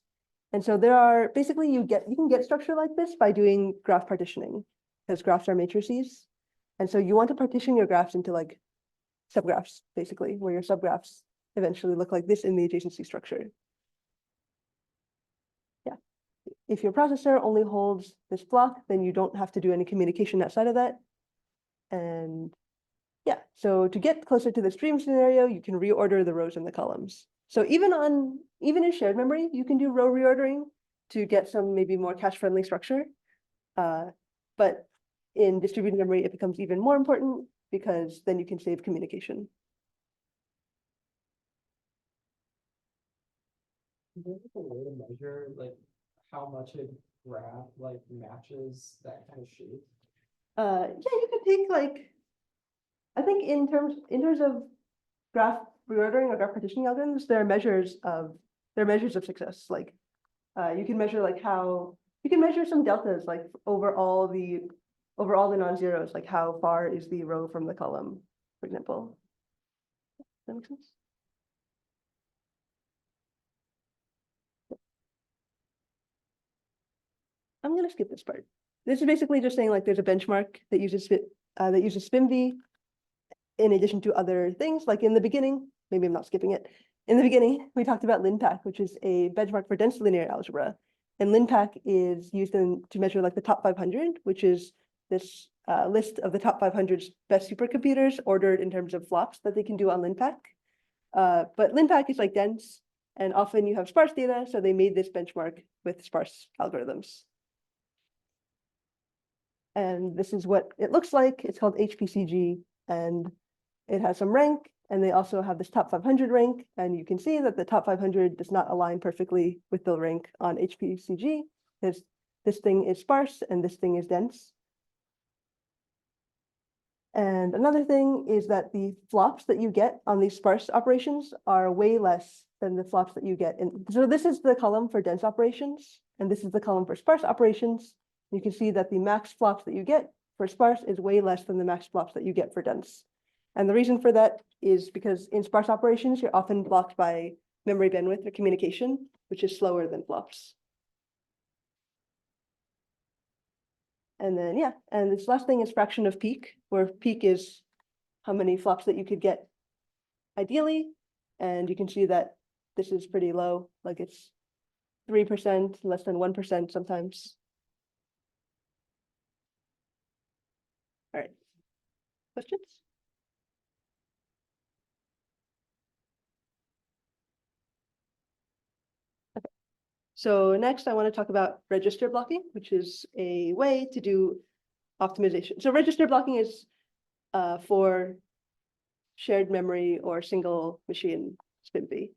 And so there are basically you can get structure like this by doing graph partitioning, because graphs are matrices. And so you want to partition your graphs into like subgraphs, basically, where your subgraphs eventually look like this in the adjacency structure. Yeah. If your processor only holds this block, then you don't have to do any communication outside of that. And yeah, so to get closer to this dream scenario, you can reorder the rows and the columns. So even in shared memory, you can do row reordering to get some maybe more cache-friendly structure. But in distributed memory, it becomes even more important because then you can save communication. Is there like a way to measure like how much a graph like matches that kind of shape? Yeah, you could take like, I think in terms of graph reordering or graph partitioning algorithms, there are measures of success. Like you can measure like how you can measure some deltas like over all the non-zeros, like how far is the row from the column, for example. Does that make sense? I'm gonna skip this part. This is basically just saying like there's a benchmark that uses SPIMV in addition to other things. Like in the beginning, maybe I'm not skipping it. In the beginning, we talked about LinPack, which is a benchmark for dense linear algebra. And LinPack is used to measure like the top 500, which is this list of the top 500's best supercomputers ordered in terms of flops that they can do on LinPack. But LinPack is like dense, and often you have sparse data, so they made this benchmark with sparse algorithms. And this is what it looks like. It's called HPCG, and it has some rank, and they also have this top 500 rank, and you can see that the top 500 does not align perfectly with the rank on HPCG, because this thing is sparse and this thing is dense. And another thing is that the flops that you get on these sparse operations are way less than the flops that you get in. So this is the column for dense operations, and this is the column for sparse operations. You can see that the max flops that you get for sparse is way less than the max flops that you get for dense. And the reason for that is because in sparse operations, you're often blocked by memory bandwidth or communication, which is slower than flops. And then, yeah, and this last thing is fraction of peak, where peak is how many flops that you could get ideally. And you can see that this is pretty low, like it's 3%, less than 1% sometimes. All right, questions? Okay. So next I want to talk about register blocking, which is a way to do optimization. So register blocking is for shared memory or single machine SPIMV.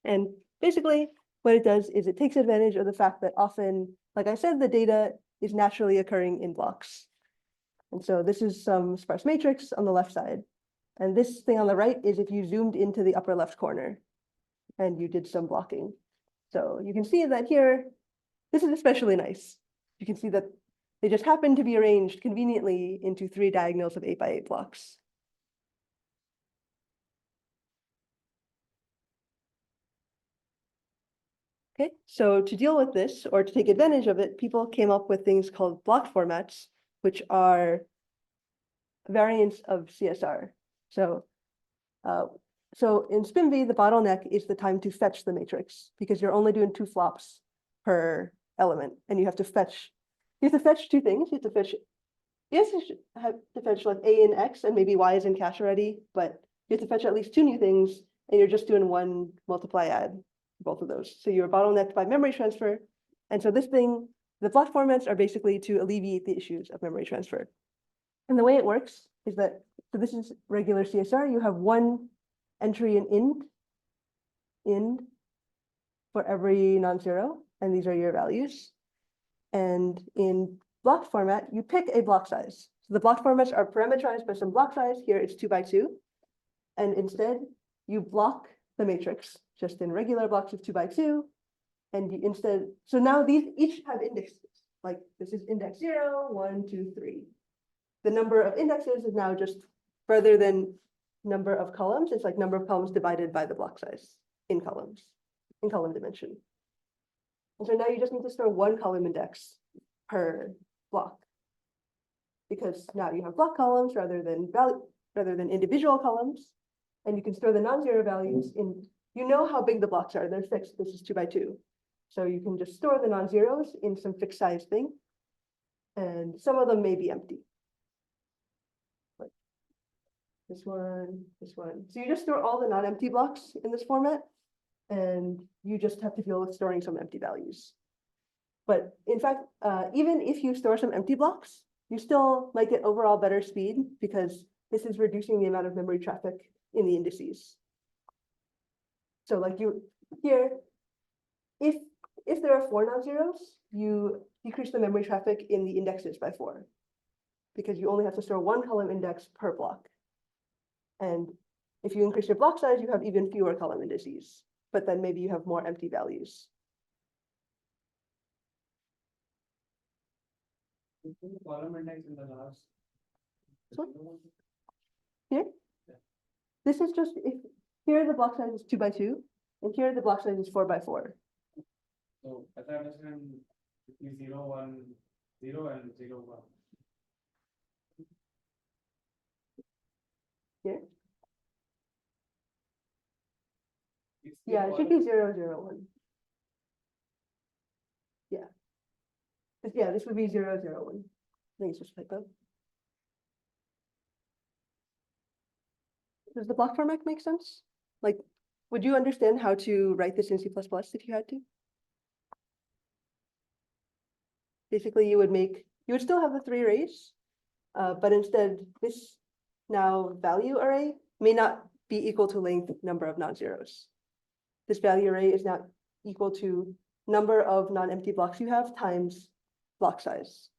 And basically what it does is it takes advantage of the fact that often, like I said, the data is naturally occurring in blocks. And so this is some sparse matrix on the left side. And this thing on the right is if you zoomed into the upper left corner and you did some blocking. So you can see that here, this is especially nice. You can see that they just happen to be arranged conveniently into 3 diagonals of 8 by 8 blocks. Okay, so to deal with this or to take advantage of it, people came up with things called block formats, which are variance of CSR. So, so in SpinV, the bottleneck is the time to fetch the matrix because you're only doing 2 flops per element, and you have to fetch. You have to fetch 2 things. You have to fetch. Yes, you should have to fetch like A and X, and maybe Y is in cache already, but you have to fetch at least 2 new things, and you're just doing 1 multiply add, both of those. So you're bottlenecked by memory transfer. And so this thing, the block formats are basically to alleviate the issues of memory transfer. And the way it works is that, so this is regular CSR, you have 1 entry in ind for every non-zero, and these are your values. And in block format, you pick a block size. So the block formats are parameterized by some block size. Here it's 2 by 2. And instead, you block the matrix just in regular blocks of 2 by 2. And you instead, so now these each have indexes. Like this is index 0, 1, 2, 3. The number of indexes is now just rather than number of columns, it's like number of columns divided by the block size in columns, in column dimension. And so now you just need to store 1 column index per block. Because now you have block columns rather than individual columns. And you can store the non-zero values in, you know how big the blocks are, they're fixed, this is 2 by 2. So you can just store the non-zeros in some fixed size thing. And some of them may be empty. Like this one, this one. So you just store all the non-empty blocks in this format. And you just have to deal with storing some empty values. But in fact, even if you store some empty blocks, you still might get overall better speed because this is reducing the amount of memory traffic in the indices. So like you here, if there are 4 non-zeros, you decrease the memory traffic in the indexes by 4 because you only have to store 1 column index per block. And if you increase your block size, you have even fewer column indices, but then maybe you have more empty values. Column index in the last. Sorry? Here? This is just, if here the block size is 2 by 2, and here the block size is 4 by 4. So as I understand, between 0, 1, 0 and 0, 1. Here? It's the Yeah, it should column- be 0, 0, 1. Yeah. Yeah, this would be 0, 0, 1. I think it's just a typo. Does the block format make sense? Like, would you understand how to write this in C++ if you had to? Basically, you would still have the 3 arrays, but instead this now value array may not be equal to length number of non-zeros. This value array is now equal to number of non-empty blocks you have times block size.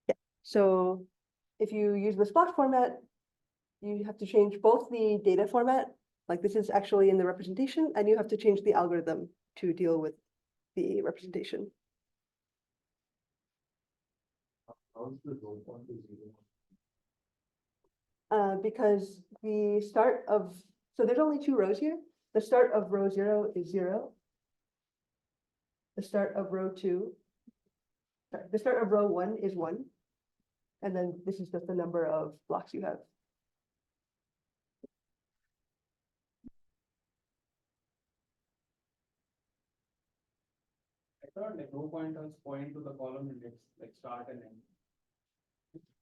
Yeah, so if you use this block format, you have to change both the data format, like this is actually in the representation, and you have to change the algorithm to deal with the representation. How's the goal point is 0? Because the start of, so there's only 2 rows here. The start of row 0 is 0. The start of row 2, sorry, the start of row 1 is 1. And then this is just the number of blocks you have. I thought like row pointers point to the column index, like start and end.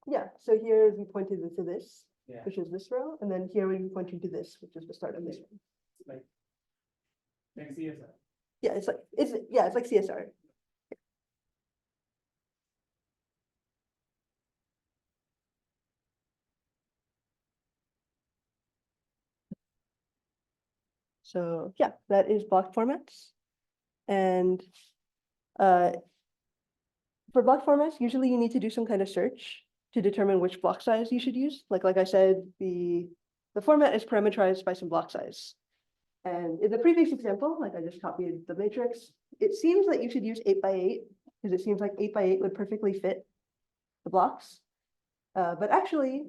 Yeah, so here we pointed to this, Yeah, which is this row, and then here we pointed to this, which is the start of this one. it's like CSR. Yeah, it's like CSR. So yeah, that is block formats. And for block formats, usually you need to do some kind of search to determine which block size you should use. Like I said, the format is parameterized by some block size. And in the previous example, like I just copied the matrix, it seems that you should use 8 by 8 because it seems like 8 by 8 would perfectly fit the blocks. But actually,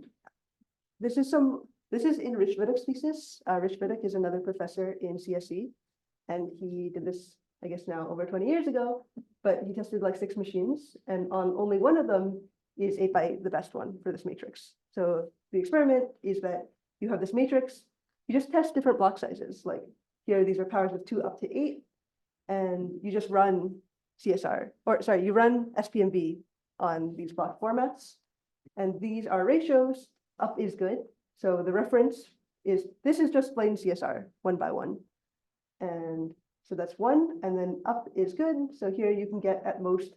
this is in Rich Viddick's thesis. Rich Viddick is another professor in CSE. And he did this, I guess now over 20 years ago, but he tested like 6 machines, and on only one of them is 8x8 the best one for this matrix. So the experiment is that you have this matrix, you just test different block sizes. Like here, these are powers of 2 up to 8, and you just run CSR, or sorry, you run SPMV on these block formats. And these are ratios. Up is good. So the reference is, this is just plain CSR, 1 by 1. And so that's 1, and then up is good. So here you can get at most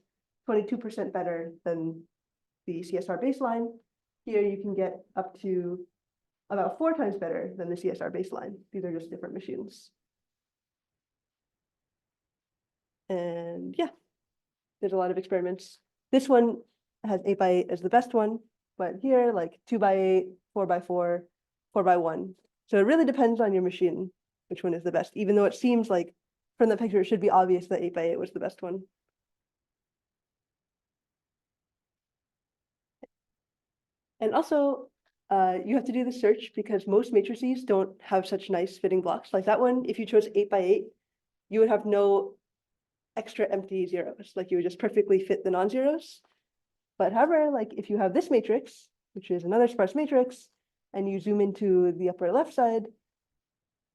22% better than the CSR baseline. Here you can get up to about 4 times better than the CSR baseline. These are just different machines. And yeah, there's a lot of experiments. This one has 8x8 as the best one, but here like 2x8, 4x4, 4x1. So it really depends on your machine, which one is the best, even though it seems like from the picture, it should be obvious that 8x8 was the best one. And also, you have to do the search because most matrices don't have such nice fitting blocks. Like that one, if you chose 8x8, you would have no extra empty zeros. Like you would just perfectly fit the non-zeros. But however, like if you have this matrix, which is another sparse matrix, and you zoom into the upper left side,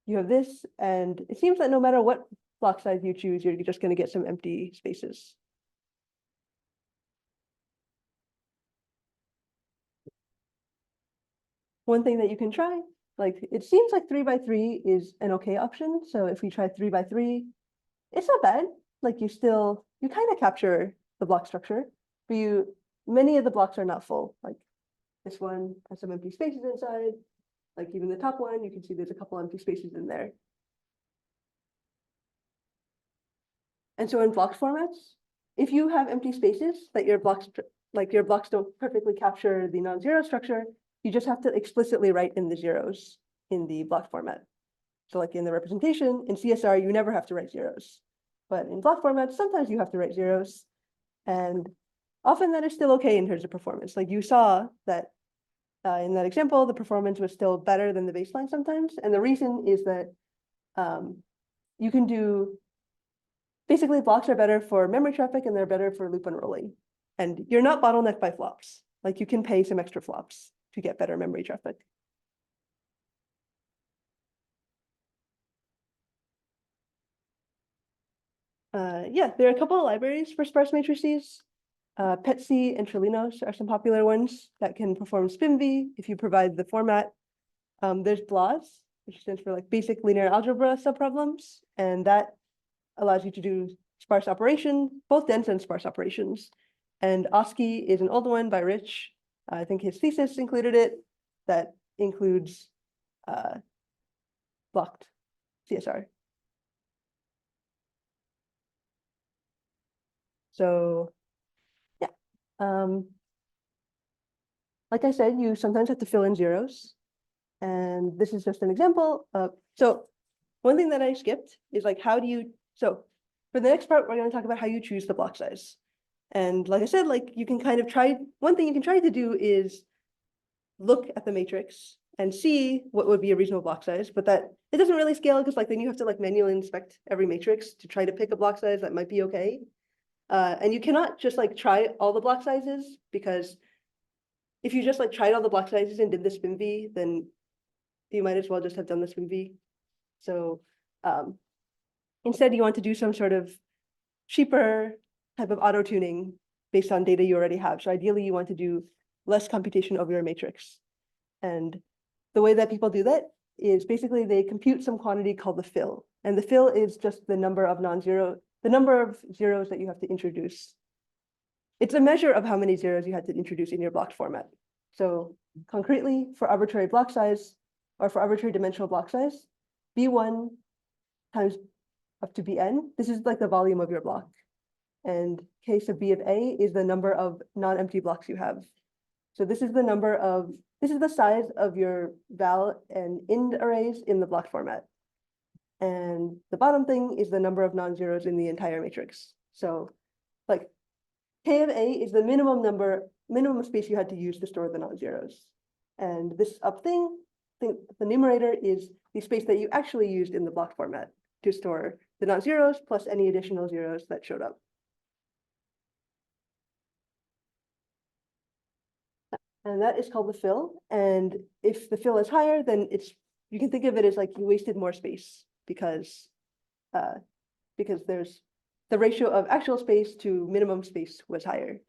you have this, and it seems that no matter what block size you choose, you're just going to get some empty spaces. One thing that you can try, like it seems like 3x3 is an okay option. So if we try 3x3, it's not bad. Like you kind of capture the block structure, but many of the blocks are not full. Like this one has some empty spaces inside. Like even the top one, you can see there's a couple empty spaces in there. And so in block formats, if you have empty spaces that your blocks don't perfectly capture the non-zero structure, you just have to explicitly write in the zeros in the block format. So like in the representation, in CSR, you never have to write zeros. But in block formats, sometimes you have to write zeros. And often that is still okay in terms of performance. Like you saw that in that example, the performance was still better than the baseline sometimes. And the reason is that you can do, basically blocks are better for memory traffic and they're better for loop unrolling. And you're not bottlenecked by flops. Like you can pay some extra flops to get better memory traffic. Yeah, there are a couple of libraries for sparse matrices. PETC and Trilinos are some popular ones that can perform SPMV if you provide the format. There's BLAS, which stands for like basic linear algebra subproblems, and that allows you to do sparse operation, both dense and sparse operations. And OSCI is an old one by Rich. I think his thesis included it. That includes blocked CSR. So yeah, like I said, you sometimes have to fill in zeros. And this is just an example of, so one thing that I skipped is like, so for the next part, we're going to talk about how you choose the block size. And like I said, like you can kind of one thing you can try to do is look at the matrix and see what would be a reasonable block size, but that it doesn't really scale because like then you have to like manually inspect every matrix to try to pick a block size that might be okay. And you cannot just like try all the block sizes, because if you just like tried all the block sizes and did the SPMV, then you might as well just have done the SPMV. So instead you want to do some sort of cheaper type of auto tuning based on data you already have. So ideally you want to do less computation over your matrix. And the way that people do that is basically they compute some quantity called the fill. And the fill is just the number of the number of zeros that you have to introduce. It's a measure of how many zeros you had to introduce in your blocked format. So concretely, for arbitrary block size, or for arbitrary dimensional block size, B1 times up to Bn, this is like the volume of your block. And case of B of A is the number of non-empty blocks you have. So this is the size of your val and ind arrays in the block format. And the bottom thing is the number of non-zeros in the entire matrix. So like K of A is the minimum space you had to use to store the non-zeros. And this up thing, the numerator is the space that you actually used in the block format to store the non-zeros plus any additional zeros that showed up. And that is called the fill. And if the fill is higher, then you can think of it as like you wasted more space because there's the ratio of actual space to minimum space was higher.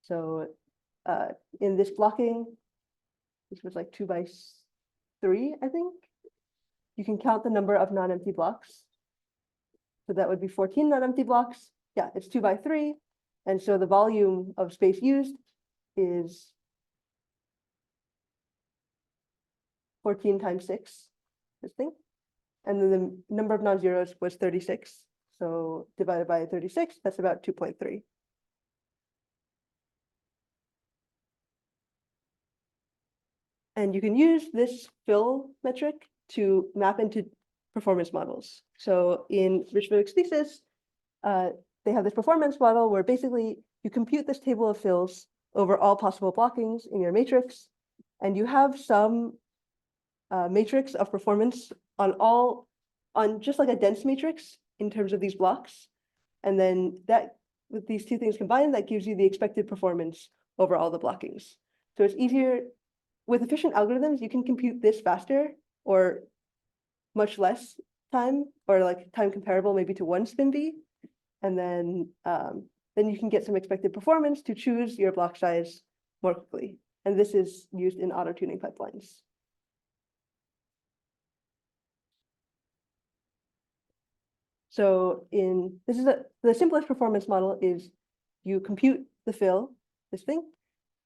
So in this blocking, this was like 2 by 3, I think. You can count the number of non-empty blocks. So that would be 14 non-empty blocks. Yeah, it's 2 by 3. And so the volume of space used is 14 times 6, this thing. And then the number of non-zeros was 36. So divided by 36, that's about 2.3. And you can use this fill metric to map into performance models. So in Rich-Vivek's thesis, they have this performance model where basically you compute this table of fills over all possible blockings in your matrix, and you have some matrix of performance on just like a dense matrix in terms of these blocks. And then that, with these two things combined, that gives you the expected performance over all the blockings. So it's easier, with efficient algorithms, you can compute this faster or much less time, or like time comparable maybe to 1 spin V. And then you can get some expected performance to choose your block size more quickly. And this is used in auto-tuning pipelines. So the simplest performance model is you compute the fill, this thing,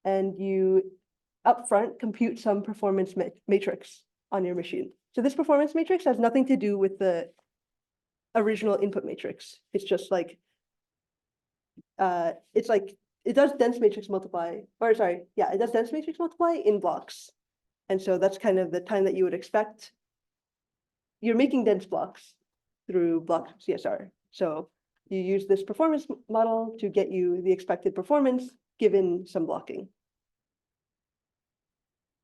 and you upfront compute some performance matrix on your machine. So this performance matrix has nothing to do with the original input matrix. It's just like, it does dense matrix multiply, or sorry, yeah, it does dense matrix multiply in blocks. And so that's kind of the time that you would expect. You're making dense blocks through block CSR. So you use this performance model to get you the expected performance given some blocking.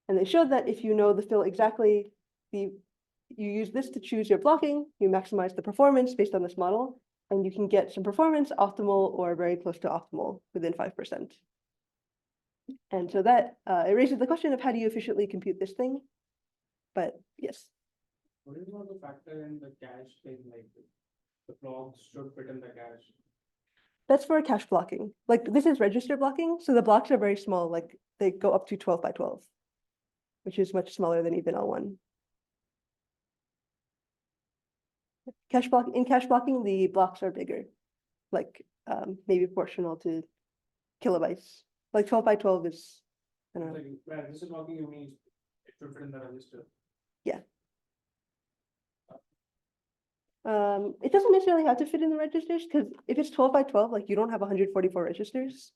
And they showed that if you know the fill exactly, you use this to choose your blocking, you maximize the performance based on this model, and you can get some performance optimal or very close to optimal within 5%. And so that it raises the question of how do you efficiently compute this thing? But yes. What is about the factor in the cache thing, like the blocks should fit in the cache? That's for cache blocking. Like this is register blocking, so the blocks are very small, like they go up to 12 by 12, which is much smaller than even L1. In cache blocking, the blocks are bigger, like maybe proportional to kilobytes. Like 12 by 12 is, I don't know. Like, where this is blocking, you mean it should fit in the register. Yeah. It doesn't necessarily have to fit in the registers, because if it's 12 by 12, like you don't have 144 registers.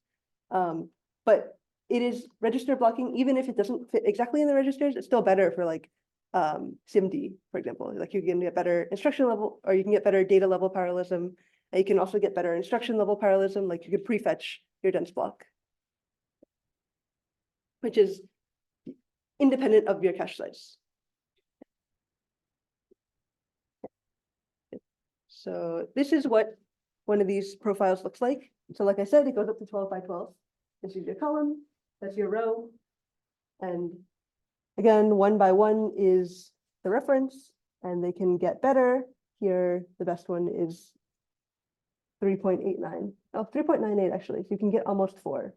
But it is register blocking, even if it doesn't fit exactly in the registers, it's still better for like SIMD, for example. Like you can get better instruction level, or you can get better data level parallelism. And you can also get better instruction level parallelism, like you could prefetch your dense block, which is independent of your cache size. So this is what one of these profiles looks like. So like I said, it goes up to 12 by 12. This is your column, that's your row. And again, 1 by 1 is the reference, and they can get better. Here, the best one is 3.89. Oh, 3.98 actually, so you can get almost 4.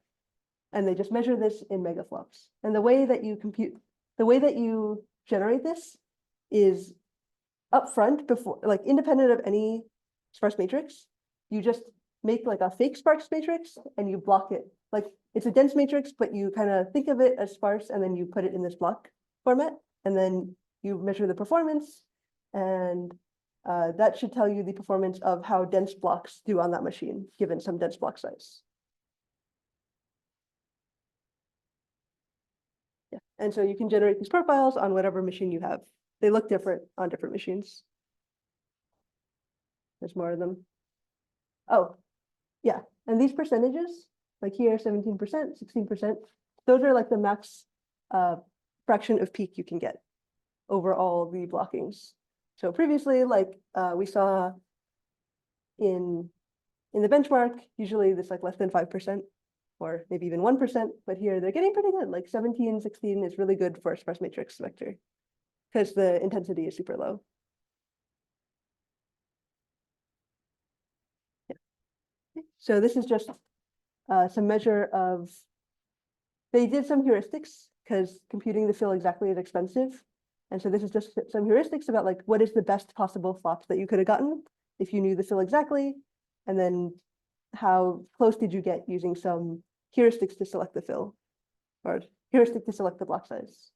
And they just measure this in megaflops. And the way that you generate this is upfront, before, like independent of any sparse matrix. You just make like a fake sparse matrix and you block it. Like it's a dense matrix, but you kind of think of it as sparse, and then you put it in this block format, and then you measure the performance, and that should tell you the performance of how dense blocks do on that machine, given some dense block size. Yeah, and so you can generate these profiles on whatever machine you have. They look different on different machines. There's more of them. Oh, yeah, and these percentages, like here, 17%, 16%, those are like the max fraction of peak you can get over all the blockings. So previously, like we saw in the benchmark, usually this like less than 5% or maybe even 1%, but here they're getting pretty good. Like 17, 16 is really good for a sparse matrix vector because the intensity is super low. Yeah. So this is just some measure of, they did some heuristics because computing the fill exactly is expensive. And so this is just some heuristics about like, what is the best possible flop that you could have gotten if you knew the fill exactly, and then how close did you get using some heuristics to select the fill, or heuristic to select the block size.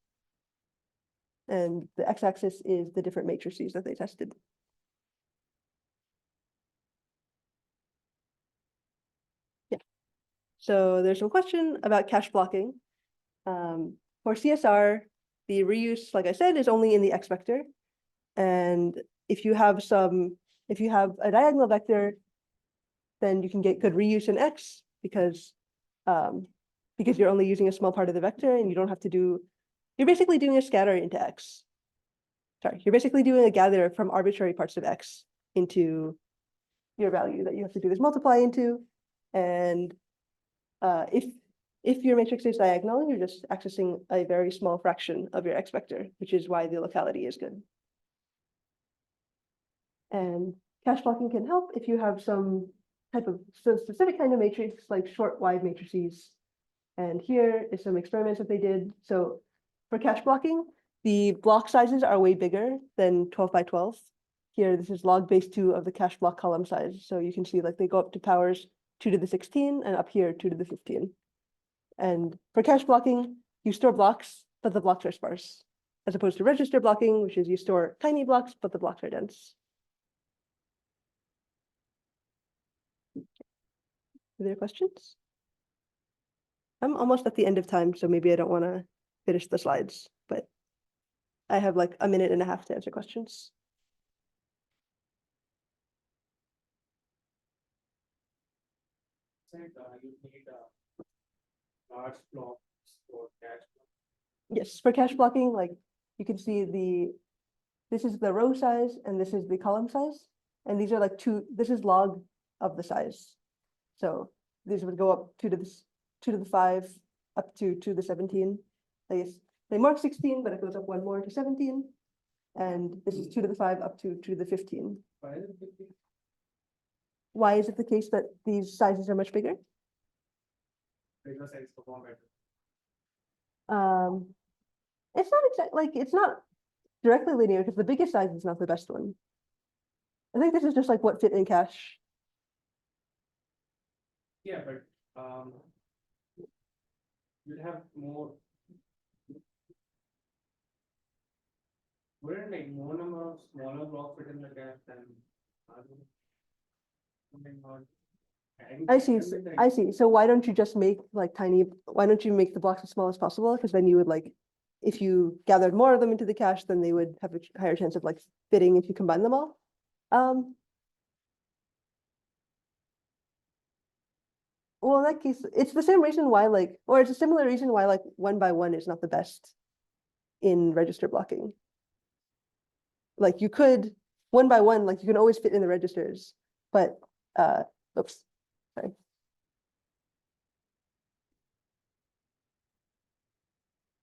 And the x-axis is the different matrices that they tested. Yeah. So there's some question about cache blocking. For CSR, the reuse, like I said, is only in the x vector. And if you have a diagonal vector, then you can get good reuse in x because you're only using a small part of the vector and you don't have to do, you're basically doing a scatter into x. Sorry, you're basically doing a gather from arbitrary parts of x into your value that you have to do this multiply into. And if your matrix is diagonal, you're just accessing a very small fraction of your x vector, which is why the locality is good. And cache blocking can help if you have some type of specific kind of matrix, like short wide matrices. And here is some experiments that they did. So for cache blocking, the block sizes are way bigger than 12 by 12. Here, this is log base 2 of the cache block column size. So you can see like they go up to powers 2 to the 16 and up here 2 to the 15. And for cache blocking, you store blocks, but the blocks are sparse, as opposed to register blocking, which is you store tiny blocks, but the blocks are dense. Are there questions? I'm almost at the end of time, so maybe I don't want to finish the slides, but I have like a minute and a half to answer questions. You need large blocks for cache. Yes, for cache blocking, like you can see this is the row size and this is the column size. And these are like this is log of the size. So these would go up 2 to the 5 up to 2 to the 17. I guess they mark 16, but it goes up 1 more to 17. And this is 2 to the 5 up to 2 to the 15. Why is it the case that these sizes are much bigger? Bigger size perform better. It's not exactly like it's not directly linear because the biggest size is not the best one. I think this is just like what fit in cache. Yeah, but you'd have more. Wouldn't like more number of smaller blocks fit in the cache than something on. I see. I see. So why don't you just make like why don't you make the blocks as small as possible? Because then you would like, if you gathered more of them into the cache, then they would have a higher chance of like fitting if you combine them all. Well, in that case, it's the same reason why or it's a similar reason why like 1 by 1 is not the best in register blocking. Like you could 1 by 1, like you can always fit in the registers, but oops, sorry.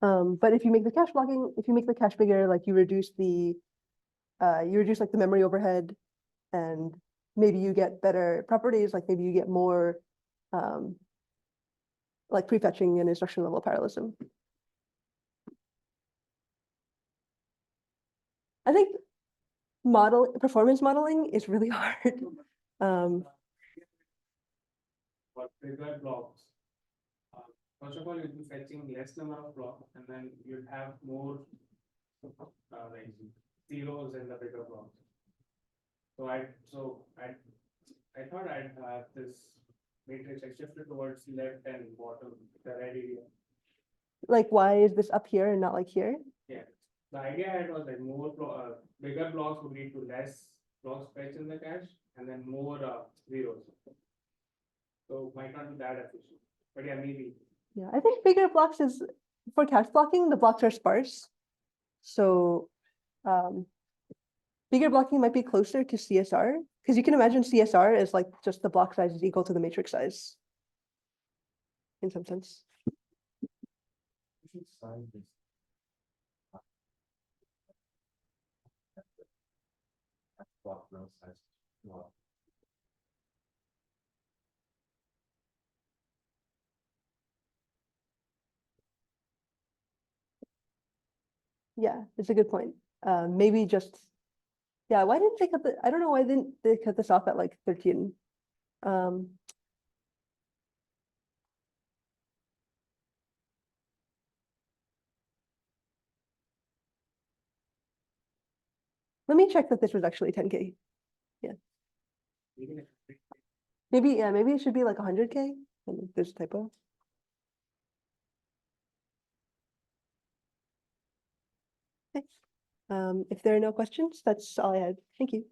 But if you make the cache blocking, if you make the cache bigger, like you reduce like the memory overhead, and maybe you get better properties, like maybe you get more like prefetching and instruction level parallelism. I think performance modeling is really hard. For bigger blocks. First of all, you'll be fetching less number of blocks, and then you'll have more like zeros in the bigger blocks. So I thought I'd have this matrix. I shifted towards left and bottom, the red area. Like, why is this up here and not like here? Yeah, the idea I had was that more bigger blocks would lead to less blocks fetched in the cache, and then more zeros. So might not be that efficient, but yeah, maybe. Yeah, I think bigger blocks is for cache blocking, the blocks are sparse. So bigger blocking might be closer to CSR, because you can imagine CSR is like just the block size is equal to the matrix size. In some sense. You should sign this. Block row size. Well, Yeah, it's a good point. Maybe just, yeah, why didn't they cut I don't know why didn't they cut this off at like 13? Um, let me check that this was actually 10K. even if Maybe, yeah, maybe it should be like 100K. And there's a typo. Okay. If there are no questions, that's all I had. Thank you.